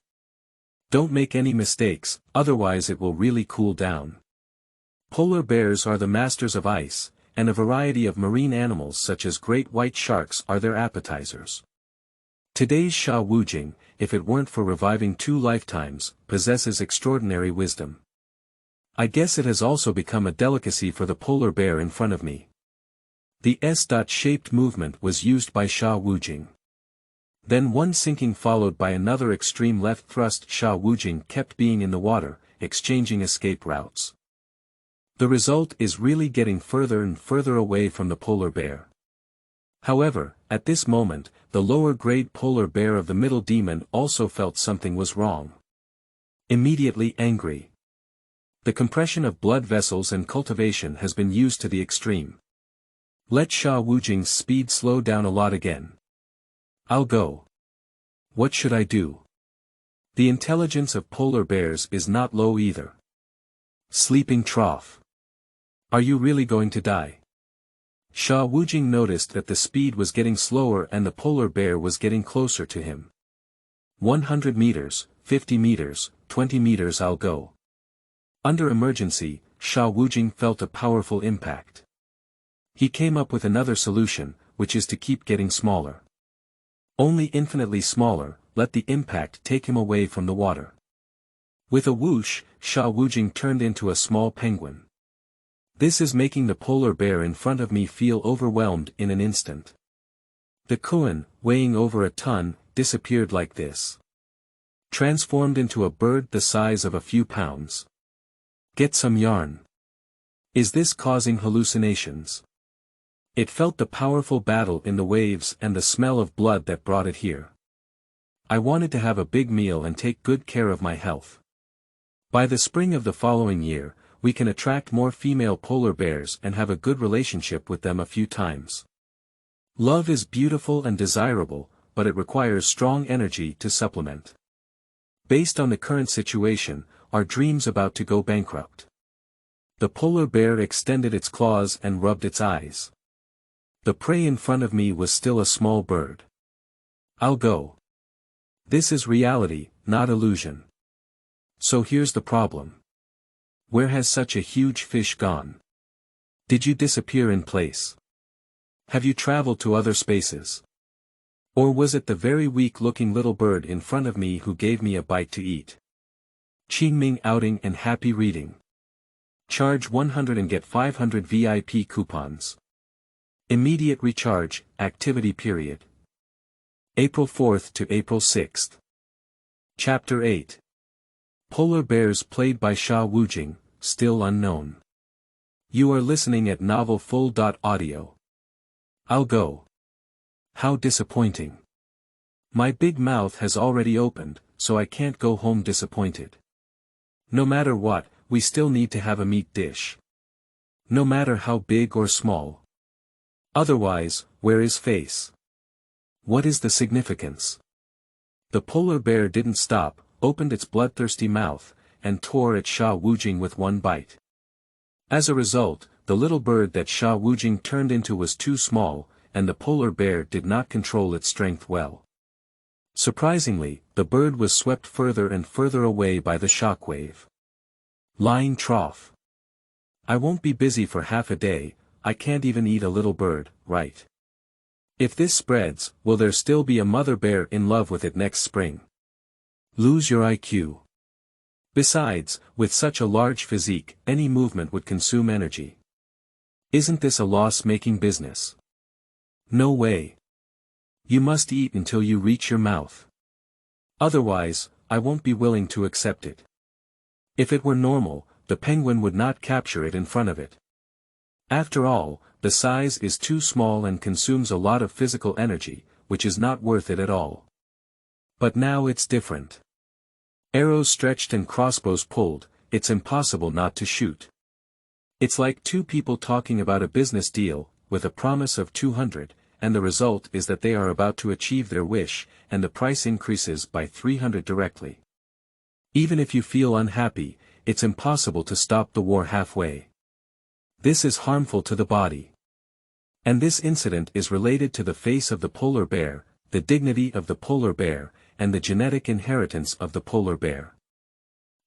Don't make any mistakes, otherwise it will really cool down. Polar bears are the masters of ice, and a variety of marine animals such as great white sharks are their appetizers. Today's Sha Wujing, if it weren't for reviving 2 lifetimes, possesses extraordinary wisdom. I guess it has also become a delicacy for the polar bear in front of me. The S-shaped movement was used by Sha Wujing. Then one sinking followed by another extreme left thrust. Sha Wujing kept being in the water, exchanging escape routes. The result is really getting further and further away from the polar bear. However, at this moment, the lower-grade polar bear of the middle demon also felt something was wrong. Immediately angry. The compression of blood vessels and cultivation has been used to the extreme. Let Sha Wujing's speed slow down a lot again. I'll go. What should I do? The intelligence of polar bears is not low either. Sleeping trough. Are you really going to die? Sha Wujing noticed that the speed was getting slower and the polar bear was getting closer to him. 100 meters, 50 meters, 20 meters I'll go. Under emergency, Sha Wujing felt a powerful impact. He came up with another solution, which is to keep getting smaller. Only infinitely smaller, let the impact take him away from the water. With a whoosh, Sha Wujing turned into a small penguin. This is making the polar bear in front of me feel overwhelmed in an instant. The Kun, weighing over a ton, disappeared like this. Transformed into a bird the size of a few pounds. Get some yarn. Is this causing hallucinations? It felt the powerful battle in the waves and the smell of blood that brought it here. I wanted to have a big meal and take good care of my health. By the spring of the following year, we can attract more female polar bears and have a good relationship with them a few times. Love is beautiful and desirable, but it requires strong energy to supplement. Based on the current situation, our dreams about to go bankrupt. The polar bear extended its claws and rubbed its eyes. The prey in front of me was still a small bird. I'll go. This is reality, not illusion. So here's the problem. Where has such a huge fish gone? Did you disappear in place? Have you traveled to other spaces? Or was it the very weak-looking little bird in front of me who gave me a bite to eat? Qingming outing and happy reading. Charge 100 and get 500 VIP coupons. Immediate recharge, activity period. April 4th to April 6th. Chapter 8. Polar Bears played by Sha Wujing, still unknown. You are listening at novelfull.audio. I'll go. How disappointing. My big mouth has already opened, so I can't go home disappointed. No matter what, we still need to have a meat dish. No matter how big or small. Otherwise, where is face? What is the significance? The polar bear didn't stop, opened its bloodthirsty mouth, and tore at Sha Wujing with one bite. As a result, the little bird that Sha Wujing turned into was too small, and the polar bear did not control its strength well. Surprisingly, the bird was swept further and further away by the shockwave. Lying trough. I won't be busy for half a day, I can't even eat a little bird, right? If this spreads, will there still be a mother bear in love with it next spring? Lose your IQ. Besides, with such a large physique, any movement would consume energy. Isn't this a loss-making business? No way. You must eat until you reach your mouth. Otherwise, I won't be willing to accept it. If it were normal, the penguin would not capture it in front of it. After all, the size is too small and consumes a lot of physical energy, which is not worth it at all. But now it's different. Arrows stretched and crossbows pulled, it's impossible not to shoot. It's like two people talking about a business deal, with a promise of 200, and the result is that they are about to achieve their wish, and the price increases by 300 directly. Even if you feel unhappy, it's impossible to stop the war halfway. This is harmful to the body. And this incident is related to the face of the polar bear, the dignity of the polar bear, and the genetic inheritance of the polar bear.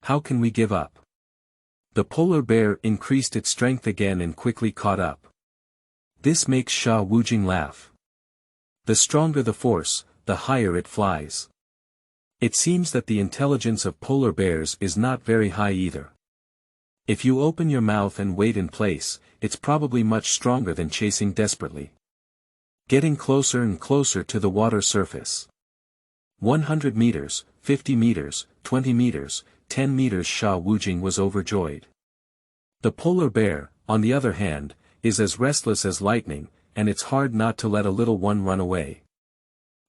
How can we give up? The polar bear increased its strength again and quickly caught up. This makes Sha Wujing laugh. The stronger the force, the higher it flies. It seems that the intelligence of polar bears is not very high either. If you open your mouth and wait in place, it's probably much stronger than chasing desperately. Getting closer and closer to the water surface. 100 meters, 50 meters, 20 meters, 10 meters. Sha Wujing was overjoyed. The polar bear, on the other hand, is as restless as lightning, and it's hard not to let a little one run away.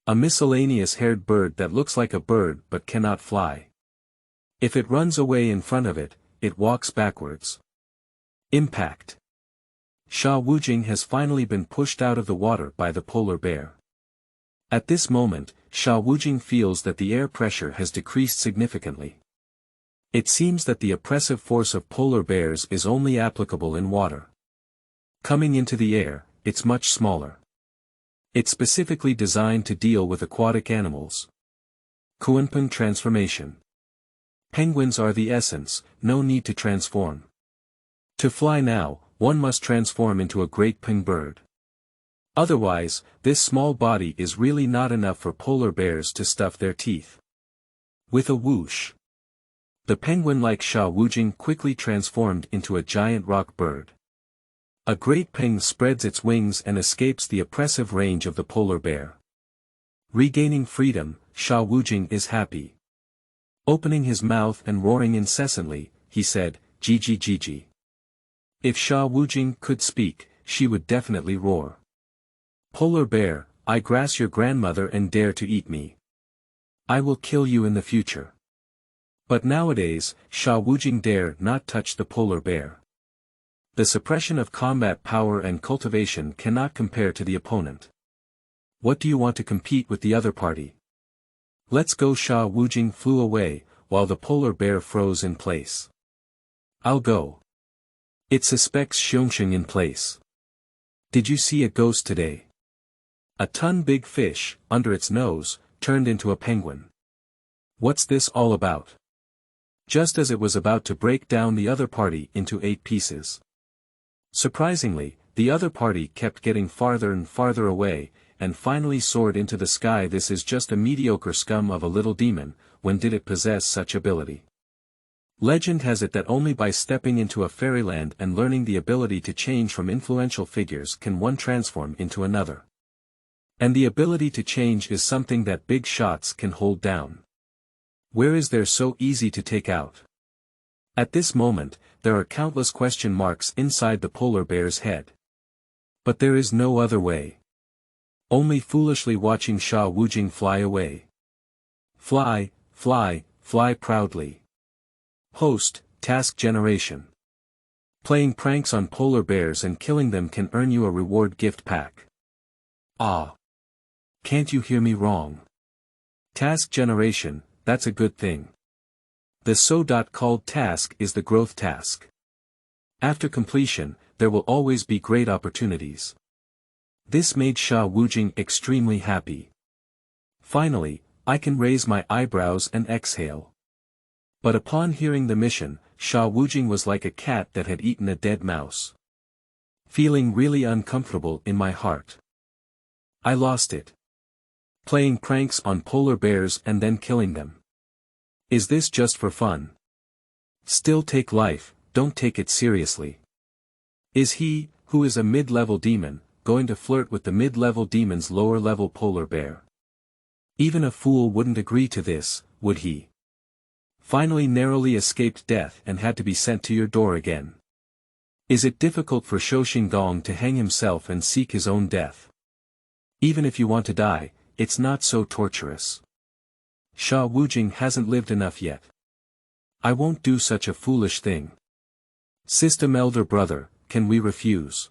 A miscellaneous haired bird that looks like a bird but cannot fly. If it runs away in front of it, it walks backwards. Impact. Sha Wujing has finally been pushed out of the water by the polar bear. At this moment, Sha Wujing feels that the air pressure has decreased significantly. It seems that the oppressive force of polar bears is only applicable in water. Coming into the air, it's much smaller. It's specifically designed to deal with aquatic animals. Kunpeng transformation. Penguins are the essence, no need to transform. To fly now, one must transform into a great peng bird. Otherwise, this small body is really not enough for polar bears to stuff their teeth. With a whoosh, the penguin-like Sha Wujing quickly transformed into a giant rock bird. A great peng spreads its wings and escapes the oppressive range of the polar bear. Regaining freedom, Sha Wujing is happy. Opening his mouth and roaring incessantly, he said, "Gigi Gigi." If Sha Wujing could speak, she would definitely roar. Polar bear, I grass your grandmother and dare to eat me. I will kill you in the future. But nowadays, Sha Wujing dare not touch the polar bear. The suppression of combat power and cultivation cannot compare to the opponent. What do you want to compete with the other party? Let's go. Sha Wujing flew away, while the polar bear froze in place. I'll go. It suspects Xiongxing in place. Did you see a ghost today? A ton-big fish, under its nose, turned into a penguin. What's this all about? Just as it was about to break down the other party into 8 pieces. Surprisingly, the other party kept getting farther and farther away, and finally soared into the sky. This is just a mediocre scum of a little demon. When did it possess such ability? Legend has it that only by stepping into a fairyland and learning the ability to change from influential figures can one transform into another. And the ability to change is something that big shots can hold down. Where is there so easy to take out? At this moment, there are countless question marks inside the polar bear's head. But there is no other way. Only foolishly watching Sha Wujing fly away. Fly, fly, fly proudly. Host, task generation. Playing pranks on polar bears and killing them can earn you a reward gift pack. Ah. Can't you hear me wrong? Task generation, that's a good thing. The so-called task is the growth task. After completion, there will always be great opportunities. This made Sha Wujing extremely happy. Finally, I can raise my eyebrows and exhale. But upon hearing the mission, Sha Wujing was like a cat that had eaten a dead mouse. Feeling really uncomfortable in my heart. I lost it. Playing pranks on polar bears and then killing them. Is this just for fun? Still take life, don't take it seriously. Is he, who is a mid-level demon, going to flirt with the mid-level demon's lower-level polar bear? Even a fool wouldn't agree to this, would he? Finally narrowly escaped death and had to be sent to your door again. Is it difficult for Shou Xinggong to hang himself and seek his own death? Even if you want to die, it's not so torturous. Sha Wujing hasn't lived enough yet. I won't do such a foolish thing. System elder brother, can we refuse?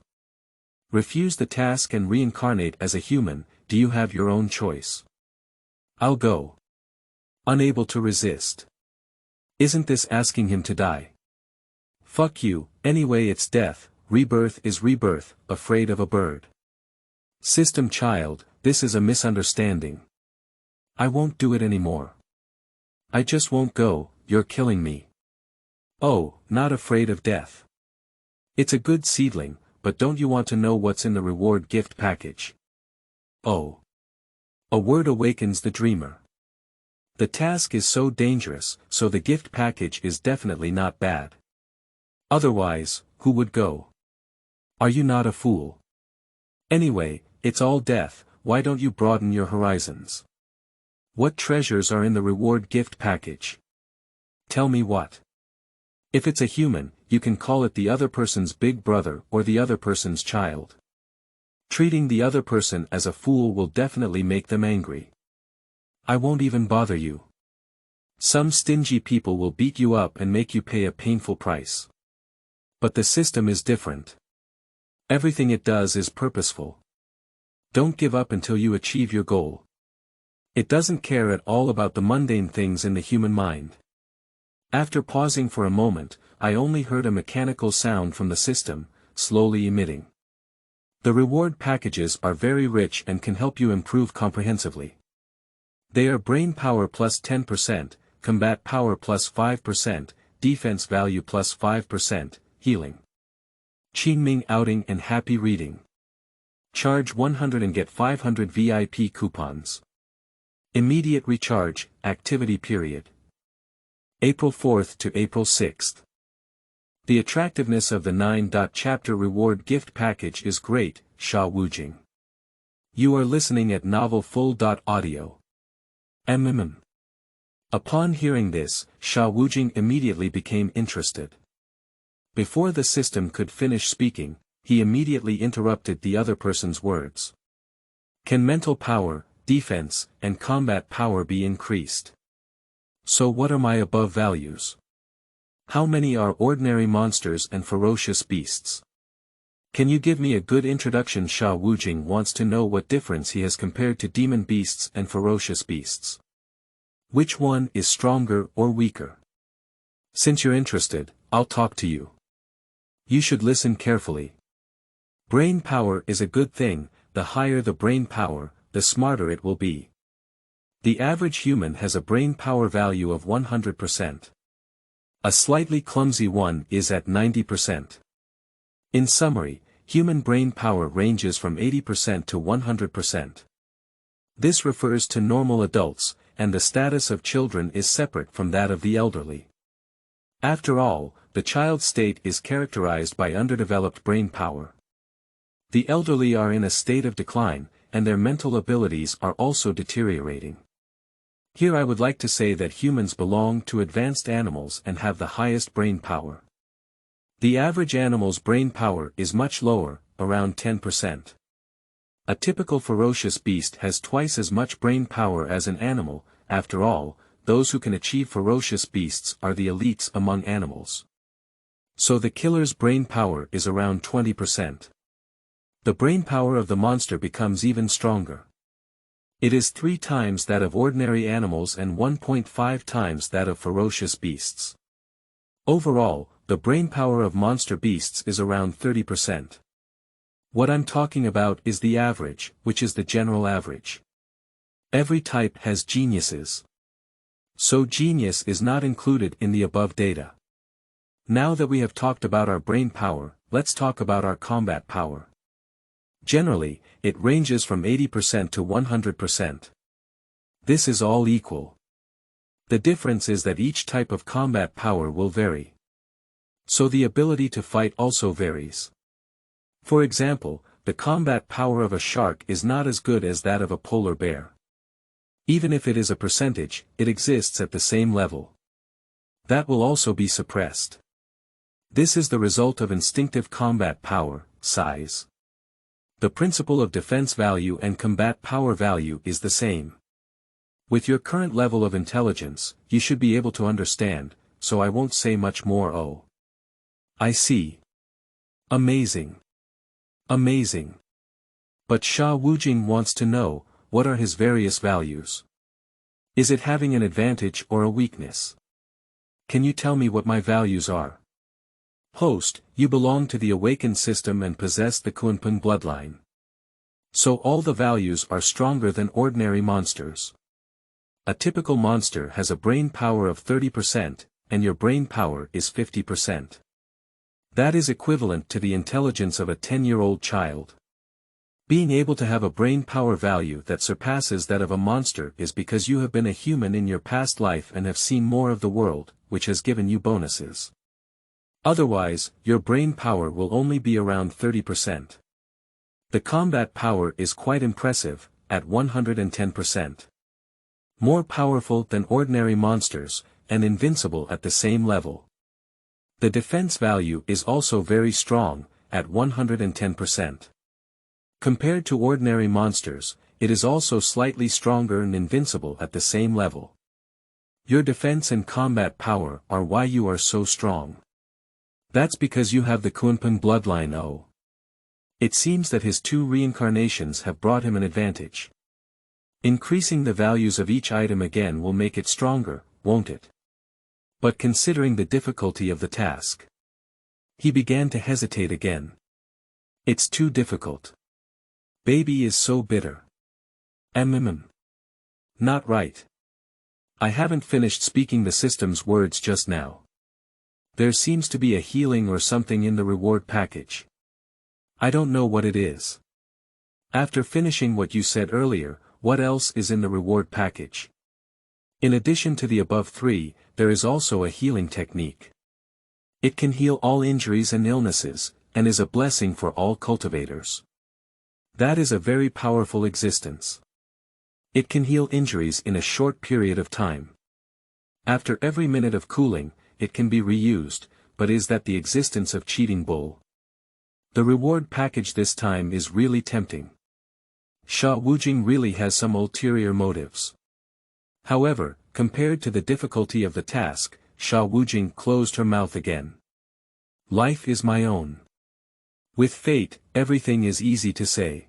Refuse the task and reincarnate as a human, do you have your own choice? I'll go. Unable to resist. Isn't this asking him to die? Fuck you, anyway it's death, rebirth is rebirth, afraid of a bird. System child, this is a misunderstanding. I won't do it anymore. I just won't go, you're killing me. Oh, not afraid of death. It's a good seedling, but don't you want to know what's in the reward gift package? Oh. A word awakens the dreamer. The task is so dangerous, so the gift package is definitely not bad. Otherwise, who would go? Are you not a fool? Anyway, it's all death, why don't you broaden your horizons? What treasures are in the reward gift package? Tell me what. If it's a human, you can call it the other person's big brother or the other person's child. Treating the other person as a fool will definitely make them angry. I won't even bother you. Some stingy people will beat you up and make you pay a painful price. But the system is different. Everything it does is purposeful. Don't give up until you achieve your goal. It doesn't care at all about the mundane things in the human mind. After pausing for a moment, I only heard a mechanical sound from the system, slowly emitting. The reward packages are very rich and can help you improve comprehensively. They are brain power plus 10%, combat power plus 5%, defense value plus 5%, healing. Qingming outing and happy reading. Charge 100 and get 500 VIP coupons. Immediate recharge, activity period. April 4th to April 6th. The attractiveness of the 9-chapter reward gift package is great, Sha Wujing. You are listening at Novel Full.audio. Upon hearing this, Sha Wujing immediately became interested. Before the system could finish speaking, he immediately interrupted the other person's words. Can mental power, defense, and combat power be increased? So what are my above values? How many are ordinary monsters and ferocious beasts? Can you give me a good introduction? Sha Wujing wants to know what difference he has compared to demon beasts and ferocious beasts. Which one is stronger or weaker? Since you're interested, I'll talk to you. You should listen carefully. Brain power is a good thing, the higher the brain power, the smarter it will be. The average human has a brain power value of 100%. A slightly clumsy one is at 90%. In summary, human brain power ranges from 80% to 100%. This refers to normal adults, and the status of children is separate from that of the elderly. After all, the child state is characterized by underdeveloped brain power. The elderly are in a state of decline, and their mental abilities are also deteriorating. Here I would like to say that humans belong to advanced animals and have the highest brain power. The average animal's brain power is much lower, around 10%. A typical ferocious beast has twice as much brain power as an animal. After all, those who can achieve ferocious beasts are the elites among animals. So the killer's brain power is around 20%. The brain power of the monster becomes even stronger. It is 3 times that of ordinary animals and 1.5 times that of ferocious beasts. Overall, the brain power of monster beasts is around 30%. What I'm talking about is the average, which is the general average. Every type has geniuses. So genius is not included in the above data. Now that we have talked about our brain power, let's talk about our combat power. Generally, it ranges from 80% to 100%. This is all equal. The difference is that each type of combat power will vary. So the ability to fight also varies. For example, the combat power of a shark is not as good as that of a polar bear. Even if it is a percentage, it exists at the same level. That will also be suppressed. This is the result of instinctive combat power, size. The principle of defense value and combat power value is the same. With your current level of intelligence, you should be able to understand, so I won't say much more. Oh. I see. Amazing. Amazing. But Sha Wujing wants to know, what are his various values? Is it having an advantage or a weakness? Can you tell me what my values are? Host, you belong to the awakened system and possess the Kunpeng bloodline. So all the values are stronger than ordinary monsters. A typical monster has a brain power of 30%, and your brain power is 50%. That is equivalent to the intelligence of a 10-year-old child. Being able to have a brain power value that surpasses that of a monster is because you have been a human in your past life and have seen more of the world, which has given you bonuses. Otherwise, your brain power will only be around 30%. The combat power is quite impressive, at 110%. More powerful than ordinary monsters, and invincible at the same level. The defense value is also very strong, at 110%. Compared to ordinary monsters, it is also slightly stronger and invincible at the same level. Your defense and combat power are why you are so strong. That's because you have the Kunpeng bloodline. Oh. It seems that his 2 reincarnations have brought him an advantage. Increasing the values of each item again will make it stronger, won't it? But considering the difficulty of the task. He began to hesitate again. It's too difficult. Baby is so bitter. Not right. I haven't finished speaking the system's words just now. There seems to be a healing or something in the reward package. I don't know what it is. After finishing what you said earlier, what else is in the reward package? In addition to the above 3, there is also a healing technique. It can heal all injuries and illnesses, and is a blessing for all cultivators. That is a very powerful existence. It can heal injuries in a short period of time. After every minute of cooling, it can be reused, but is that the existence of cheating bull? The reward package this time is really tempting. Sha Wujing really has some ulterior motives. However, compared to the difficulty of the task, Sha Wujing closed her mouth again. Life is my own. With fate, everything is easy to say.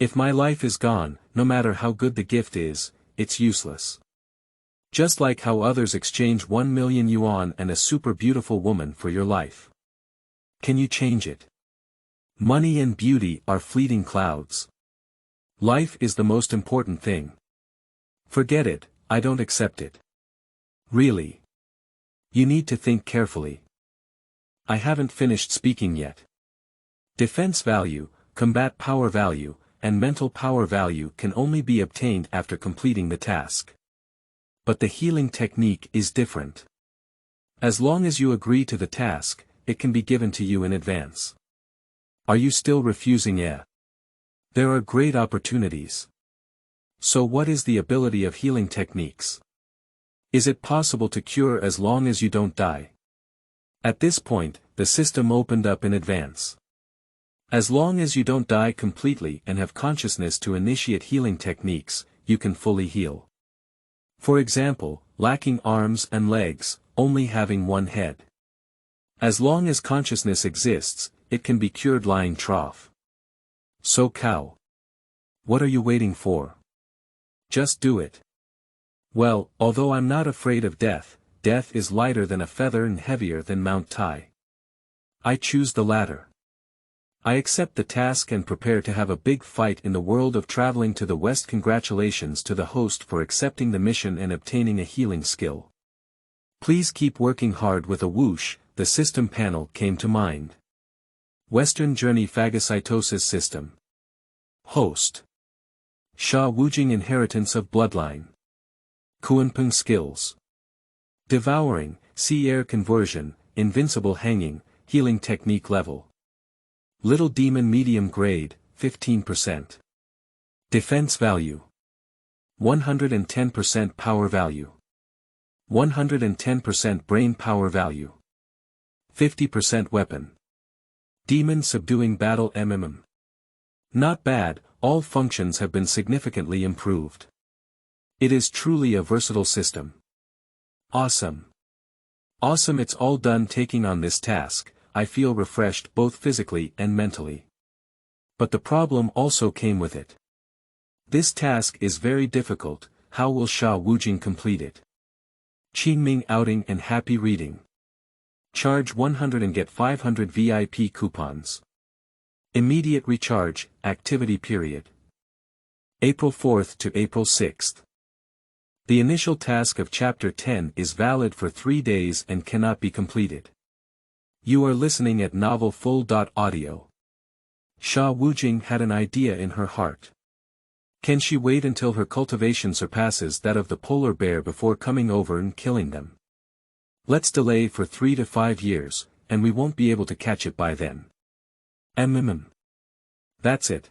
If my life is gone, no matter how good the gift is, it's useless. Just like how others exchange 1 million yuan and a super beautiful woman for your life. Can you change it? Money and beauty are fleeting clouds. Life is the most important thing. Forget it, I don't accept it. Really. You need to think carefully. I haven't finished speaking yet. Defense value, combat power value, and mental power value can only be obtained after completing the task. But the healing technique is different. As long as you agree to the task, it can be given to you in advance. Are you still refusing? Yeah. There are great opportunities. So what is the ability of healing techniques? Is it possible to cure as long as you don't die? At this point, the system opened up in advance. As long as you don't die completely and have consciousness to initiate healing techniques, you can fully heal. For example, lacking arms and legs, only having one head. As long as consciousness exists, it can be cured lying trough. So cow. What are you waiting for? Just do it. Well, although I'm not afraid of death, death is lighter than a feather and heavier than Mount Tai. I choose the latter. I accept the task and prepare to have a big fight in the world of traveling to the West. Congratulations to the host for accepting the mission and obtaining a healing skill. Please keep working hard. With a whoosh, the system panel came to mind. Western Journey Phagocytosis System. Host. Sha Wujing Inheritance of Bloodline. Kunpeng Skills. Devouring, Sea Air Conversion, Invincible Hanging, Healing Technique Level. Little Demon Medium Grade, 15%. Defense Value. 110% Power Value. 110% Brain Power Value. 50% Weapon. Demon Subduing Battle MMM. Not bad, all functions have been significantly improved. It is truly a versatile system. Awesome. Awesome, it's all done. Taking on this task, I feel refreshed both physically and mentally. But the problem also came with it. This task is very difficult. How will Sha Wujing complete it? Qingming outing and happy reading. Charge 100 and get 500 VIP coupons. Immediate recharge, activity period. April 4th to April 6th. The initial task of Chapter 10 is valid for 3 days and cannot be completed. You are listening at Novel Full.audio. Sha Wujing had an idea in her heart. Can she wait until her cultivation surpasses that of the polar bear before coming over and killing them? Let's delay for 3 to 5 years, and we won't be able to catch it by then. That's it.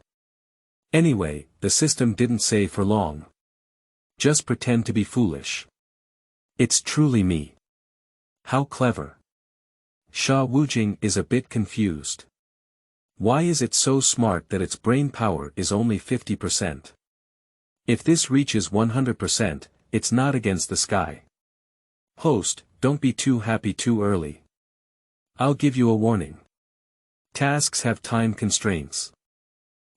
Anyway, the system didn't say for long. Just pretend to be foolish. It's truly me. How clever. Sha Wujing is a bit confused. Why is it so smart that its brain power is only 50%? If this reaches 100%, it's not against the sky. Host, don't be too happy too early. I'll give you a warning. Tasks have time constraints.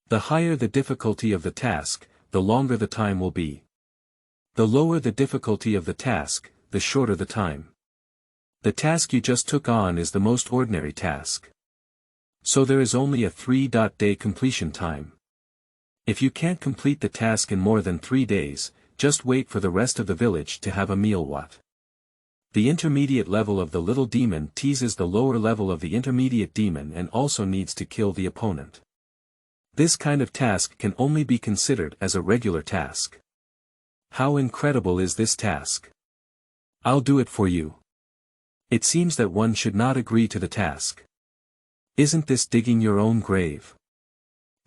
The higher the difficulty of the task, the longer the time will be. The lower the difficulty of the task, the shorter the time. The task you just took on is the most ordinary task. So there is only a 3-day completion time. If you can't complete the task in more than 3 days, just wait for the rest of the village to have a meal. What? The intermediate level of the little demon teases the lower level of the intermediate demon and also needs to kill the opponent. This kind of task can only be considered as a regular task. How incredible is this task? I'll do it for you. It seems that one should not agree to the task. Isn't this digging your own grave?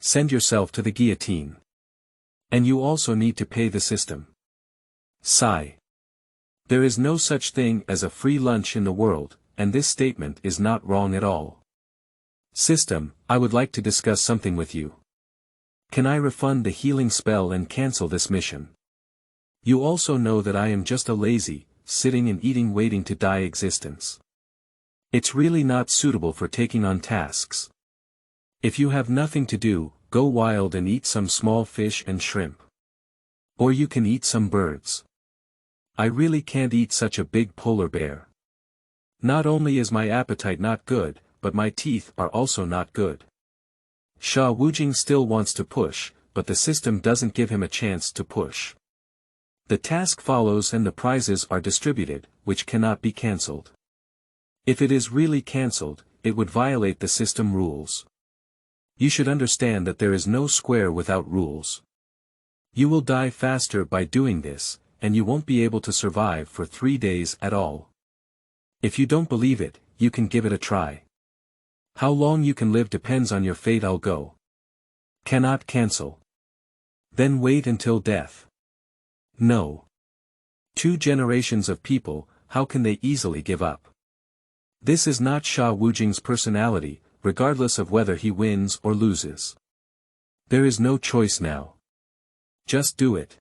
Send yourself to the guillotine. And you also need to pay the system. Sigh. There is no such thing as a free lunch in the world, and this statement is not wrong at all. System, I would like to discuss something with you. Can I refund the healing spell and cancel this mission? You also know that I am just a lazy, sitting and eating waiting to die existence. It's really not suitable for taking on tasks. If you have nothing to do, go wild and eat some small fish and shrimp. Or you can eat some birds. I really can't eat such a big polar bear. Not only is my appetite not good, but my teeth are also not good. Sha Wujing still wants to push, but the system doesn't give him a chance to push. The task follows and the prizes are distributed, which cannot be cancelled. If it is really cancelled, it would violate the system rules. You should understand that there is no square without rules. You will die faster by doing this, and you won't be able to survive for 3 days at all. If you don't believe it, you can give it a try. How long you can live depends on your fate. I'll go. Cannot cancel. Then wait until death. No. 2 generations of people, how can they easily give up? This is not Sha Wujing's personality, regardless of whether he wins or loses. There is no choice now. Just do it.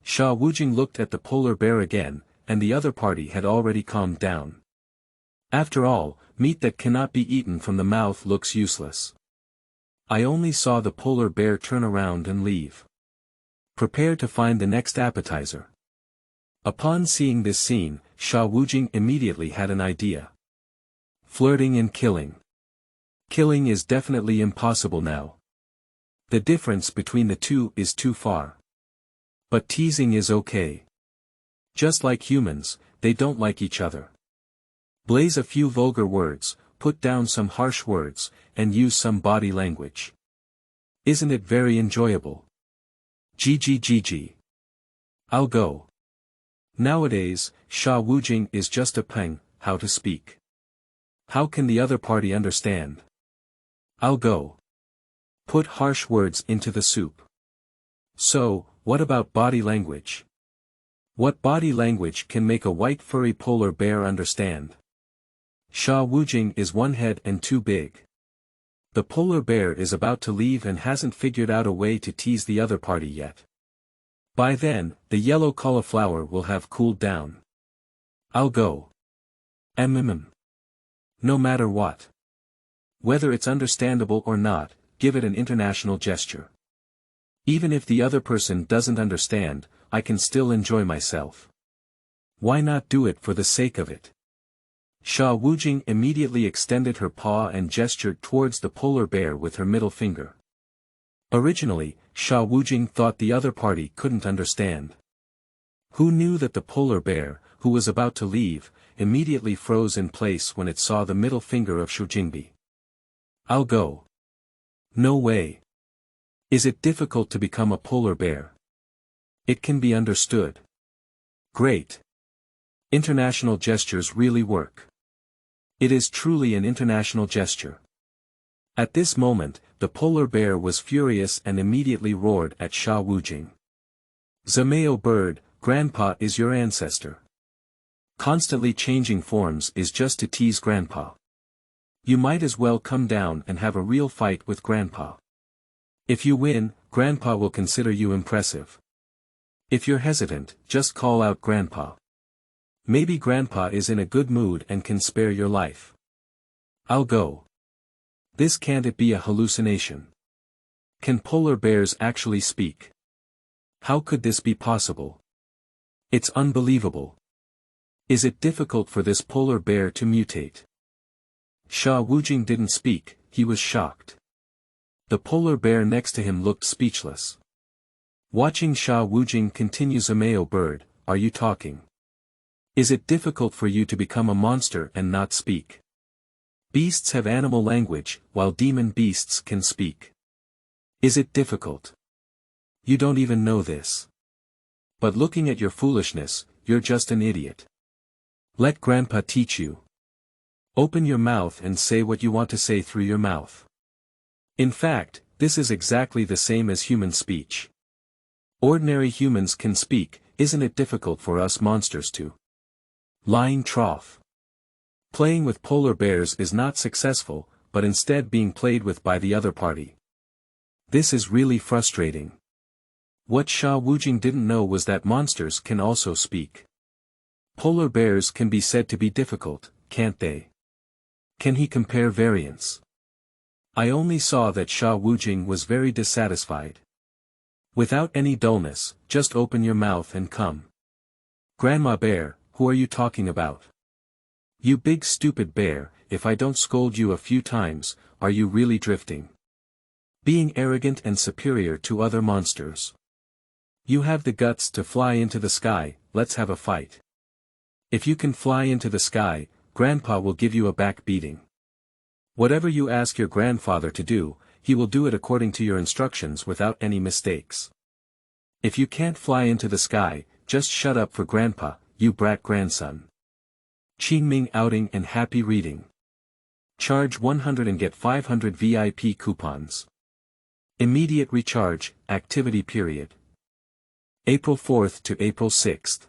Sha Wujing looked at the polar bear again, and the other party had already calmed down. After all, meat that cannot be eaten from the mouth looks useless. I only saw the polar bear turn around and leave. Prepare to find the next appetizer. Upon seeing this scene, Sha Wujing immediately had an idea. Flirting and killing. Killing is definitely impossible now. The difference between the two is too far. But teasing is okay. Just like humans, they don't like each other. Blaze a few vulgar words, put down some harsh words, and use some body language. Isn't it very enjoyable? GG. I'll go. Nowadays, Sha Wujing is just a peng, how to speak. How can the other party understand? I'll go. Put harsh words into the soup. So, what about body language? What body language can make a white furry polar bear understand? Sha Wujing is one head and too big. The polar bear is about to leave and hasn't figured out a way to tease the other party yet. By then, the yellow cauliflower will have cooled down. I'll go. No matter what. Whether it's understandable or not, give it an international gesture. Even if the other person doesn't understand, I can still enjoy myself. Why not do it for the sake of it? Sha Wujing immediately extended her paw and gestured towards the polar bear with her middle finger. Originally, Sha Wujing thought the other party couldn't understand. Who knew that the polar bear, who was about to leave, immediately froze in place when it saw the middle finger of Shu Jingbi. I'll go. No way. Is it difficult to become a polar bear? It can be understood. Great. International gestures really work. It is truly an international gesture. At this moment, the polar bear was furious and immediately roared at Sha Wujing. Zameo bird, Grandpa is your ancestor. Constantly changing forms is just to tease Grandpa. You might as well come down and have a real fight with Grandpa. If you win, Grandpa will consider you impressive. If you're hesitant, just call out Grandpa. Maybe Grandpa is in a good mood and can spare your life. I'll go. This can't it be a hallucination? Can polar bears actually speak? How could this be possible? It's unbelievable. Is it difficult for this polar bear to mutate? Sha Wujing didn't speak, he was shocked. The polar bear next to him looked speechless. Watching Sha Wujing continue, Zameo bird, are you talking? Is it difficult for you to become a monster and not speak? Beasts have animal language, while demon beasts can speak. Is it difficult? You don't even know this. But looking at your foolishness, you're just an idiot. Let Grandpa teach you. Open your mouth and say what you want to say through your mouth. In fact, this is exactly the same as human speech. Ordinary humans can speak, isn't it difficult for us monsters to? Lying trough. Playing with polar bears is not successful, but instead being played with by the other party. This is really frustrating. What Sha Wujing didn't know was that monsters can also speak. Polar bears can be said to be difficult, can't they? Can he compare variants? I only saw that Sha Wujing was very dissatisfied. Without any dullness, just open your mouth and come. Grandma Bear, who are you talking about? You big stupid bear, if I don't scold you a few times, are you really drifting? Being arrogant and superior to other monsters. You have the guts to fly into the sky, let's have a fight. If you can fly into the sky, Grandpa will give you a back beating. Whatever you ask your grandfather to do, he will do it according to your instructions without any mistakes. If you can't fly into the sky, just shut up for Grandpa, you brat grandson. Qingming outing and happy reading. Charge 100 and get 500 VIP coupons. Immediate recharge, activity period. April 4th to April 6th.